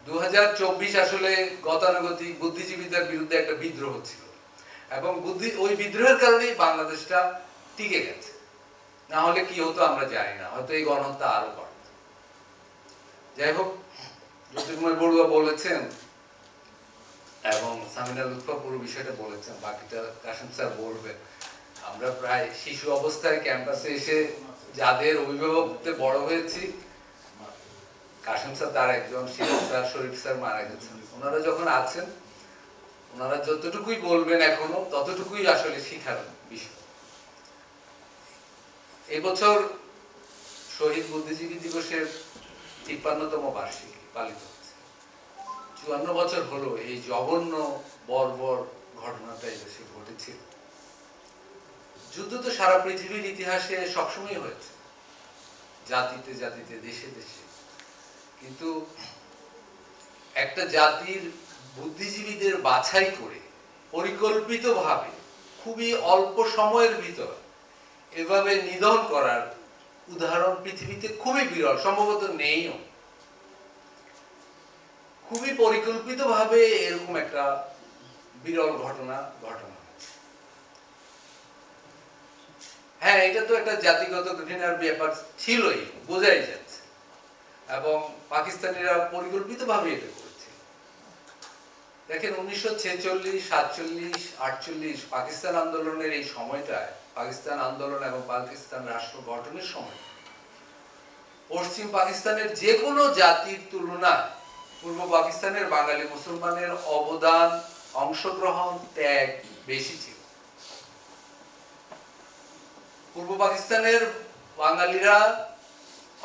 2024 আসলে গতানুগতিক বুদ্ধিজীবীদের বিরুদ্ধে একটা বিদ্রোহ ছিল এবং ওই বিদ্রোহের কারণেই বাংলাদেশটা টিকে গেছে। না হলে কি হতো আমরা জানি না, হয়তো এই গণহত্যা আরো বাড়ত। যাই হোক, জ্যোতির্ময় বড়ুয়া বলেছেন এবং সামিনা লুৎফা পুরো বিষয়টা বলেছেন, বাকিটা কাশেম স্যার বলবেন। আমরা প্রায় শিশু অবস্থায় ক্যাম্পাসে এসে যাদের অভিভাবকতে বড় হয়েছি, কাশেম স্যার তার একজন, সিরাজ স্যার, শরীফ স্যার মারা গেছেন। ওনারা যখন আছেন, ওনারা যতটুকুই বলবেন এখনো ততটুকুই আসলে শিখার বিষয়। এবছর শহীদ বুদ্ধিজীবী দিবসের 53তম বার্ষিকী পালিত হচ্ছে। 54 বছর হলো এই জঘন্য বর্বর ঘটনাটা দেশে ঘটেছিল। যুদ্ধ তো সারা পৃথিবীর ইতিহাসে সবসময় হয়েছে, জাতিতে জাতিতে, দেশে দেশে। কিন্তু একটা জাতির বুদ্ধিজীবীদের বাছাই করে পরিকল্পিতভাবে খুবই অল্প সময়ের ভিতর এভাবে নিধন করার উদাহরণ পৃথিবীতে খুবই বিরল, সম্ভবত নেইও। খুবই পরিকল্পিতভাবে এরকম একটা বিরল ঘটনা ঘটানো হয়েছে। হ্যাঁ, এটা তো একটা জাতিগত ঘৃণার ব্যাপার ছিলই, বোঝাই যাচ্ছে, এবং পাকিস্তানিরা পরিকল্পিতভাবে এটা করেছে। দেখেন 1946, 47, 48 পাকিস্তান আন্দোলনের এই সময়টায়, পাকিস্তান আন্দোলন এবং পাকিস্তান রাষ্ট্র গঠনের সময় পশ্চিম পাকিস্তানের যে কোনো জাতির তুলনায় পূর্ব পাকিস্তানের বাঙালি মুসলমানের অবদান, অংশগ্রহণ, ত্যাগ বেশি ছিল। পূর্ব পাকিস্তানের বাঙালিরা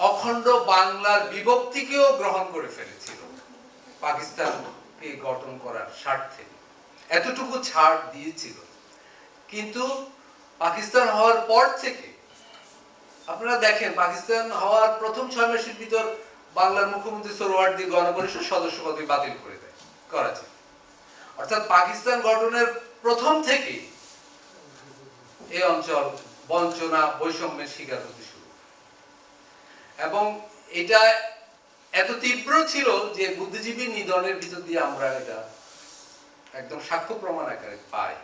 অখণ্ড বাংলার বিভক্তিকেও গ্রহণ করে ফেলেছিল পাকিস্তানকে গঠন করার স্বার্থে, এতটুকু ছাড় দিয়েছিল। কিন্তু পাকিস্তান হওয়ার পর থেকে আপনারা দেখেন, পাকিস্তান হওয়ার প্রথম 6 মাসের ভিতর বাংলার মুখ্যমন্ত্রী সোহরাওয়ার্দী গণপরিষদ সদস্য পদ বাতিল করে দেয় করাচি। অর্থাৎ পাকিস্তান গঠনের প্রথম থেকে এই অঞ্চল বঞ্চনা, বৈষম্যের শিকার হতে শুরু, এবং এটা এত তীব্র ছিল যে বুদ্ধিজীবী নিধনের ভিতর দিয়ে আমরা এটা একদম সাক্ষ্য প্রমাণ আকারে পাই।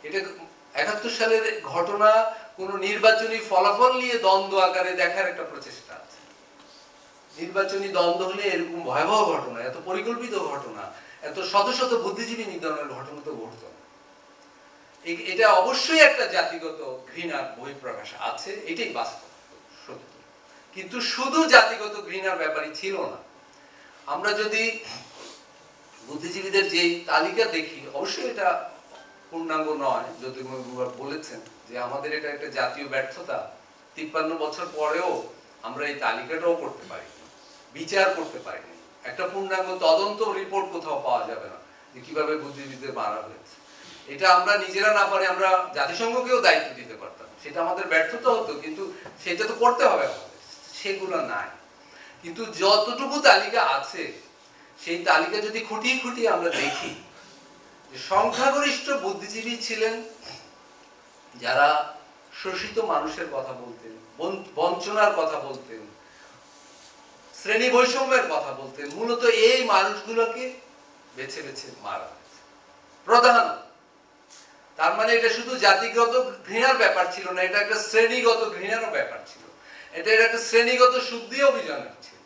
এটা 71 সালের ঘটনা কোন নির্বাচনী ফলাফল নিয়ে দ্বন্দ্ব আকারে দেখার একটা প্রচেষ্টা আছে। নির্বাচনী দ্বন্দ্ব হলে এরকম ভয়াবহ ঘটনা, এত পরিকল্পিত ঘটনা, এত শত শত বুদ্ধিজীবী নিধনের ঘটনা তো ঘটত না। এটা অবশ্যই একটা জাতিগত ঘৃণার বহিঃপ্রকাশ আছে, এটাই বাস্তব সত্য। কিন্তু শুধু জাতিগত ঘৃণার ব্যাপারই ছিল না। আমরা যদি বুদ্ধিজীবীদের যে তালিকা দেখি, অবশ্যই এটা পূর্ণাঙ্গ নয়, যদি বলেছেন যে আমাদের এটা একটা জাতীয় ব্যর্থতা, 53 বছর পরেও আমরা এই তালিকাটাও করতে পারি, বিচার করতে পারিনি। একটা পূর্ণাঙ্গ তদন্ত রিপোর্ট কোথাও পাওয়া যাবে না যে কিভাবে বুদ্ধিজীবীদের মারা হয়েছে। এটা আমরা নিজেরা না পারে আমরা জাতিসংঘকেও দায়িত্ব দিতে পারতাম, সেটা আমাদের ব্যর্থতা হতো, কিন্তু সেটা তো করতে হবে আমাদের, সেগুলো নাই। কিন্তু যতটুকু তালিকা আছে, সেই তালিকা যদি খুঁটিয়ে খুঁটিয়ে আমরা দেখি, সংখ্যাগরিষ্ঠ বুদ্ধিজীবী ছিলেন যারা শোষিত মানুষের কথা বলতেন, বঞ্চনার কথা বলতেন, শ্রেণী বৈষম্যের কথা বলতেন। মূলত এই মানুষগুলোকে বেছে বেছে মারা হয়েছে প্রধান। তার মানে এটা শুধু জাতিগত ঘৃণার ব্যাপার ছিল না, এটা একটা শ্রেণীগত ঘৃণারও ব্যাপার ছিল, এটা একটা শ্রেণীগত শুদ্ধি অভিযানের ছিল,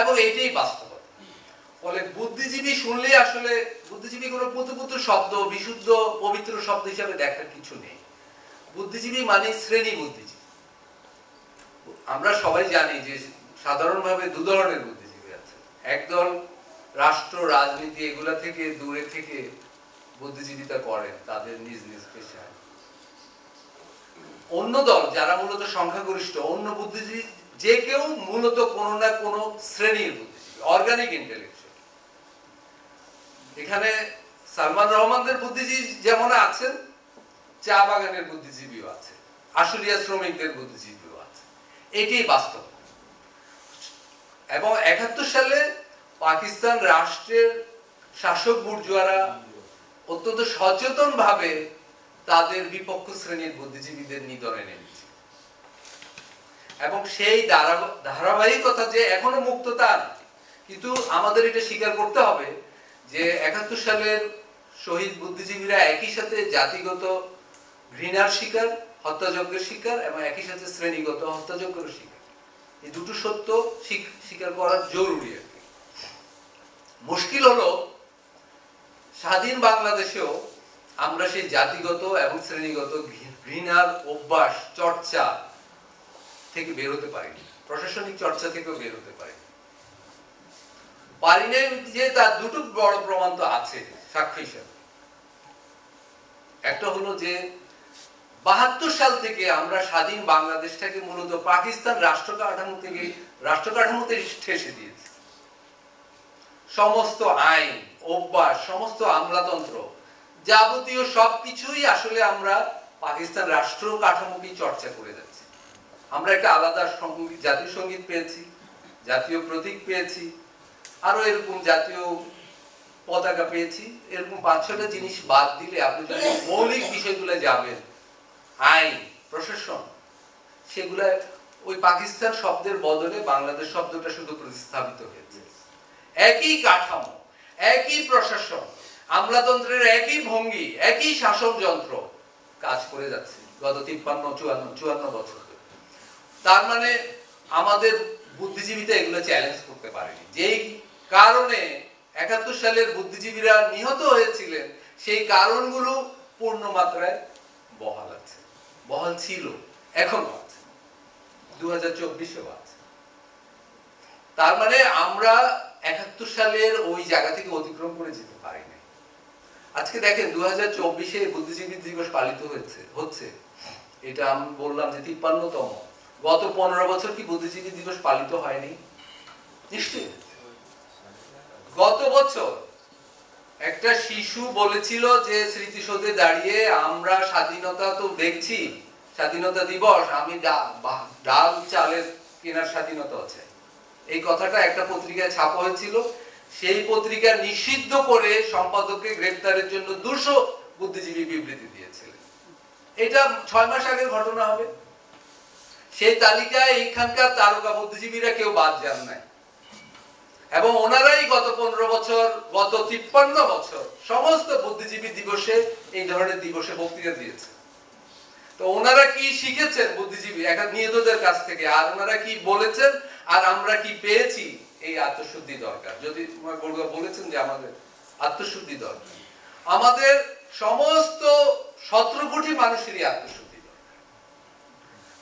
এবং এটাই বাস্তবতা। ফলে বুদ্ধিজীবী শুনলেই আসলে বুদ্ধিজীবী কোনো পুতুপুতু শব্দ, বিশুদ্ধ পবিত্র শব্দ হিসাবে দেখার কিছু নেই। বুদ্ধিজীবী মানে শ্রেণী বুদ্ধিজীবী। আমরা সবাই জানি যে সাধারণভাবে দু ধরনের বুদ্ধিজীবী আছে। একদল রাষ্ট্র, রাজনীতি এগুলা থেকে দূরে থেকে বুদ্ধিজীবিতা করেন তাদের নিজ নিজ পেশায়। অন্য দল যারা মূলত সংখ্যাগরিষ্ঠ, অন্য বুদ্ধিজীবী যে কেউ মূলত কোনো না কোনো শ্রেণীর বুদ্ধিজীবী, অর্গানিক ইন্টেলেকচুয়াল। এখানে সালমান রহমানদের বুদ্ধিজীবী যেমন আছেন, চা বাগানের বুদ্ধিজীবীও আছে, আশুলিয়া শ্রমিকদের বুদ্ধিজীবীও আছে, এটাই বাস্তব। এবং 71 সালে পাকিস্তান রাষ্ট্রের শাসক বুর্জোয়ারা অত্যন্ত সচেতন ভাবে তাদের বিপক্ষ শ্রেণীর বুদ্ধিজীবীদের নিধনে নেমেছে, এবং সেই ধারাবাহিকতা যে এখনো মুক্ত তা না। কিন্তু আমাদের এটা স্বীকার করতে হবে যে 71 সালের শহীদ বুদ্ধিজীবীরা একই সাথে জাতিগত ঘৃণার শিকার, হত্যাযজ্ঞের শিকার, এবং একই সাথে শ্রেণীগত হত্যাযজ্ঞের শিকার। এই দুটো সত্য স্বীকার করা জরুরি। আর কি মুশকিল হলো, স্বাধীন বাংলাদেশেও আমরা সেই জাতিগত এবং শ্রেণীগত ঘৃণার অভ্যাস, চর্চা থেকে বেরোতে পারিনি, প্রশাসনিক চর্চা থেকেও বেরোতে পারিনি। যে তার দুটো বড় প্রমাণ তো আছে সাক্ষ্য হিসাবে। একটা হলো যে 72 সাল থেকে আমরা স্বাধীন বাংলাদেশটাকে মূলত পাকিস্তান রাষ্ট্র কাঠামোতে ঠেসে দিয়েছি। সমস্ত আইন, অভ্যাস, সমস্ত আমলাতন্ত্র, যাবতীয় সবকিছুই আসলে আমরা পাকিস্তান রাষ্ট্র কাঠামোকে চর্চা করে যাচ্ছি। আমরা একটা আলাদা সঙ্গীত, জাতীয় সঙ্গীত পেয়েছি, জাতীয় প্রতীক পেয়েছি, আরো এরকম জাতীয় পতাকা পেয়েছি। এরকম 5-6টা জিনিস বাদ দিলে আপনি যদি মৌলিক বিষয়গুলো যাবেন, আইন, প্রশাসন, সেগুলা ওই পাকিস্তান শব্দের বদলে বাংলাদেশ শব্দটা শুধু প্রতিস্থাপিত হয়েছে। একই কাঠামো, একই প্রশাসন, আমলাতন্ত্রের একই ভঙ্গি, একই শাসন যন্ত্র কাজ করে যাচ্ছে গত 53-54 বছর ধরে। তার মানে আমাদের বুদ্ধিজীবীরা এগুলো চ্যালেঞ্জ করতে পারেনি। যেই কারণে 71 সালের বুদ্ধিজীবীরা নিহত হয়েছিলেন, সেই কারণগুলো পূর্ণ মাত্রায় বহাল আছে, বহাল ছিল, এখনো আছে, 2024-এও আছে। তার মানে আমরা 71 সালের ওই জায়গা থেকে অতিক্রম করে যেতে পারি না। আজকে দেখেন 2024-এ বুদ্ধিজীবী দিবস পালিত হচ্ছে, এটা আমি বললাম যে 53তম। গত 15 বছর কি বুদ্ধিজীবী দিবস পালিত হয়নি? নিশ্চয়ই। গত বছর একটা শিশু বলেছিল যে স্মৃতিসৌধে দাঁড়িয়ে, আমরা স্বাধীনতা তো দেখছি, স্বাধীনতা দিবস, আমি ডাল চালের কেনার স্বাধীনতা আছে। এই কথাটা একটা পত্রিকায় ছাপা হয়েছিল। সেই পত্রিকা নিষিদ্ধ করে সম্পাদককে গ্রেফতারের জন্য 200 বুদ্ধিজীবী বিবৃতি দিয়েছিলেন। এটা 6 মাস আগের ঘটনা হবে। সেই তালিকায় এখানকার তারকা বুদ্ধিজীবীরা কেউ বাদ যান নাই, এবং ওনারাই গত 15 বছর, গত 53 বছর সমস্ত বুদ্ধিজীবী দিবসে এই ধরনের দিবসে বক্তৃতা দিয়েছে। তো ওনারা কি শিখেছেন বুদ্ধিজীবী নিহতদের কাছ থেকে, আর ওনারা কি বলেছেন, আর আমরা কি পেয়েছি? এই আত্মশুদ্ধি দরকার। যদি বলেছেন যে আমাদের আত্মশুদ্ধি দরকার, আমাদের সমস্ত 17 কোটি মানুষেরই আত্মশুদ্ধি দরকার।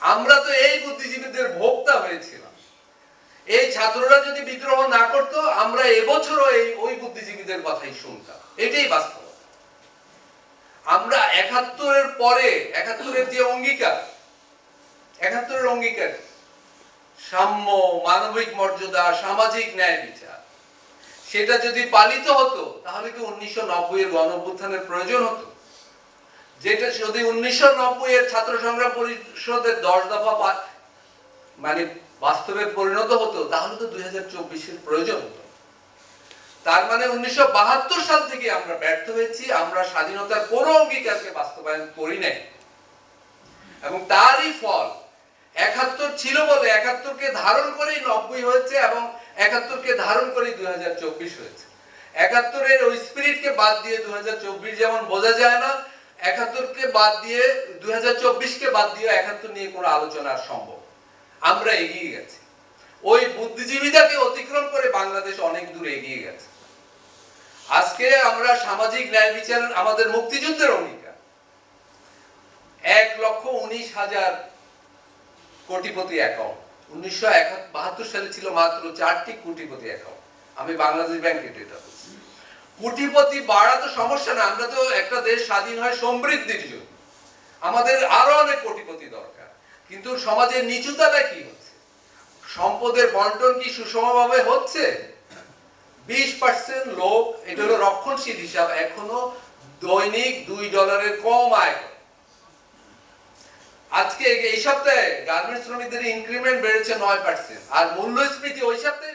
আমরা তো এই বুদ্ধিজীবীদের ভোক্তা হয়েছিলাম। এই ছাত্ররা যদি বিদ্রোহ না করতো, আমরা এবছরও ওই বুদ্ধিজীবীদের কথাই শুনতাম। এটাই বাস্তব। আমরা 71-এর পরে, 71-এর যে অঙ্গীকার, 71-এর অঙ্গীকার, সাম্য, মানবিক মর্যাদা, সামাজিক ন্যায় বিচার, সেটা যদি পালিত হতো, তাহলে কি 1990-এর গণঅভ্যুত্থানের প্রয়োজন হতো? যেটা যদি 1990-এর ছাত্র সংগ্রাম পরিষদের 10 দফা মানে বাস্তবে পরিণত হতো, তাহলে তো 2024-এর প্রয়োজন হতো। তার মানে 1972 সাল থেকে আমরা ব্যর্থ হয়েছি। আমরা স্বাধীনতার কোন অঙ্গীকারকে বাস্তবায়ন করি নাই, এবং তারই ফল 71 ছিল বলে 71-কে ধারণ করেই 90 হয়েছে, এবং 71-কে ধারণ করেই 2024 হয়েছে। 71-এর ওই স্পিরিটকে বাদ দিয়ে 2024 যেমন বোঝা যায় না, 71-কে বাদ দিয়ে 2024-কে বাদ দিয়ে 71 নিয়ে কোনো আলোচনা সম্ভব। আমরা এগিয়ে গেছি, ওই বুদ্ধিজীবীটাকে অতিক্রম করে বাংলাদেশ অনেক দূর এগিয়ে গেছে। আজকে আমরা সামাজিক ন্যায় বিচার, আমাদের মুক্তিযুদ্ধের অঙ্গীকার, 1,19,000 কোটিপতি অ্যাকাউন্ট। 1972 সালে ছিল মাত্র 4টি কোটিপতি অ্যাকাউন্ট। আমি বাংলাদেশ ব্যাংকের ডেটা বলছি। কোটিপতি বাড়া তো সমস্যা না, আমরা তো একটা দেশ স্বাধীন হয় সমৃদ্ধির জন্য, আমাদের আরো অনেক কোটিপতি দরকার। কিন্তু সমাজের নিচু তলায় কি হচ্ছে? সম্পদের বন্টন কি সুষমভাবে হচ্ছে? 20% লোক, এটা হলো রক্ষণশীল হিসাব, এখনো দৈনিক $2 কম আয় করে। আজকে এই সপ্তাহে গার্মেন্টস শ্রমিকদের ইনক্রিমেন্ট বেড়েছে 9%, আর মূল্যস্ফীতি ওই সপ্তাহে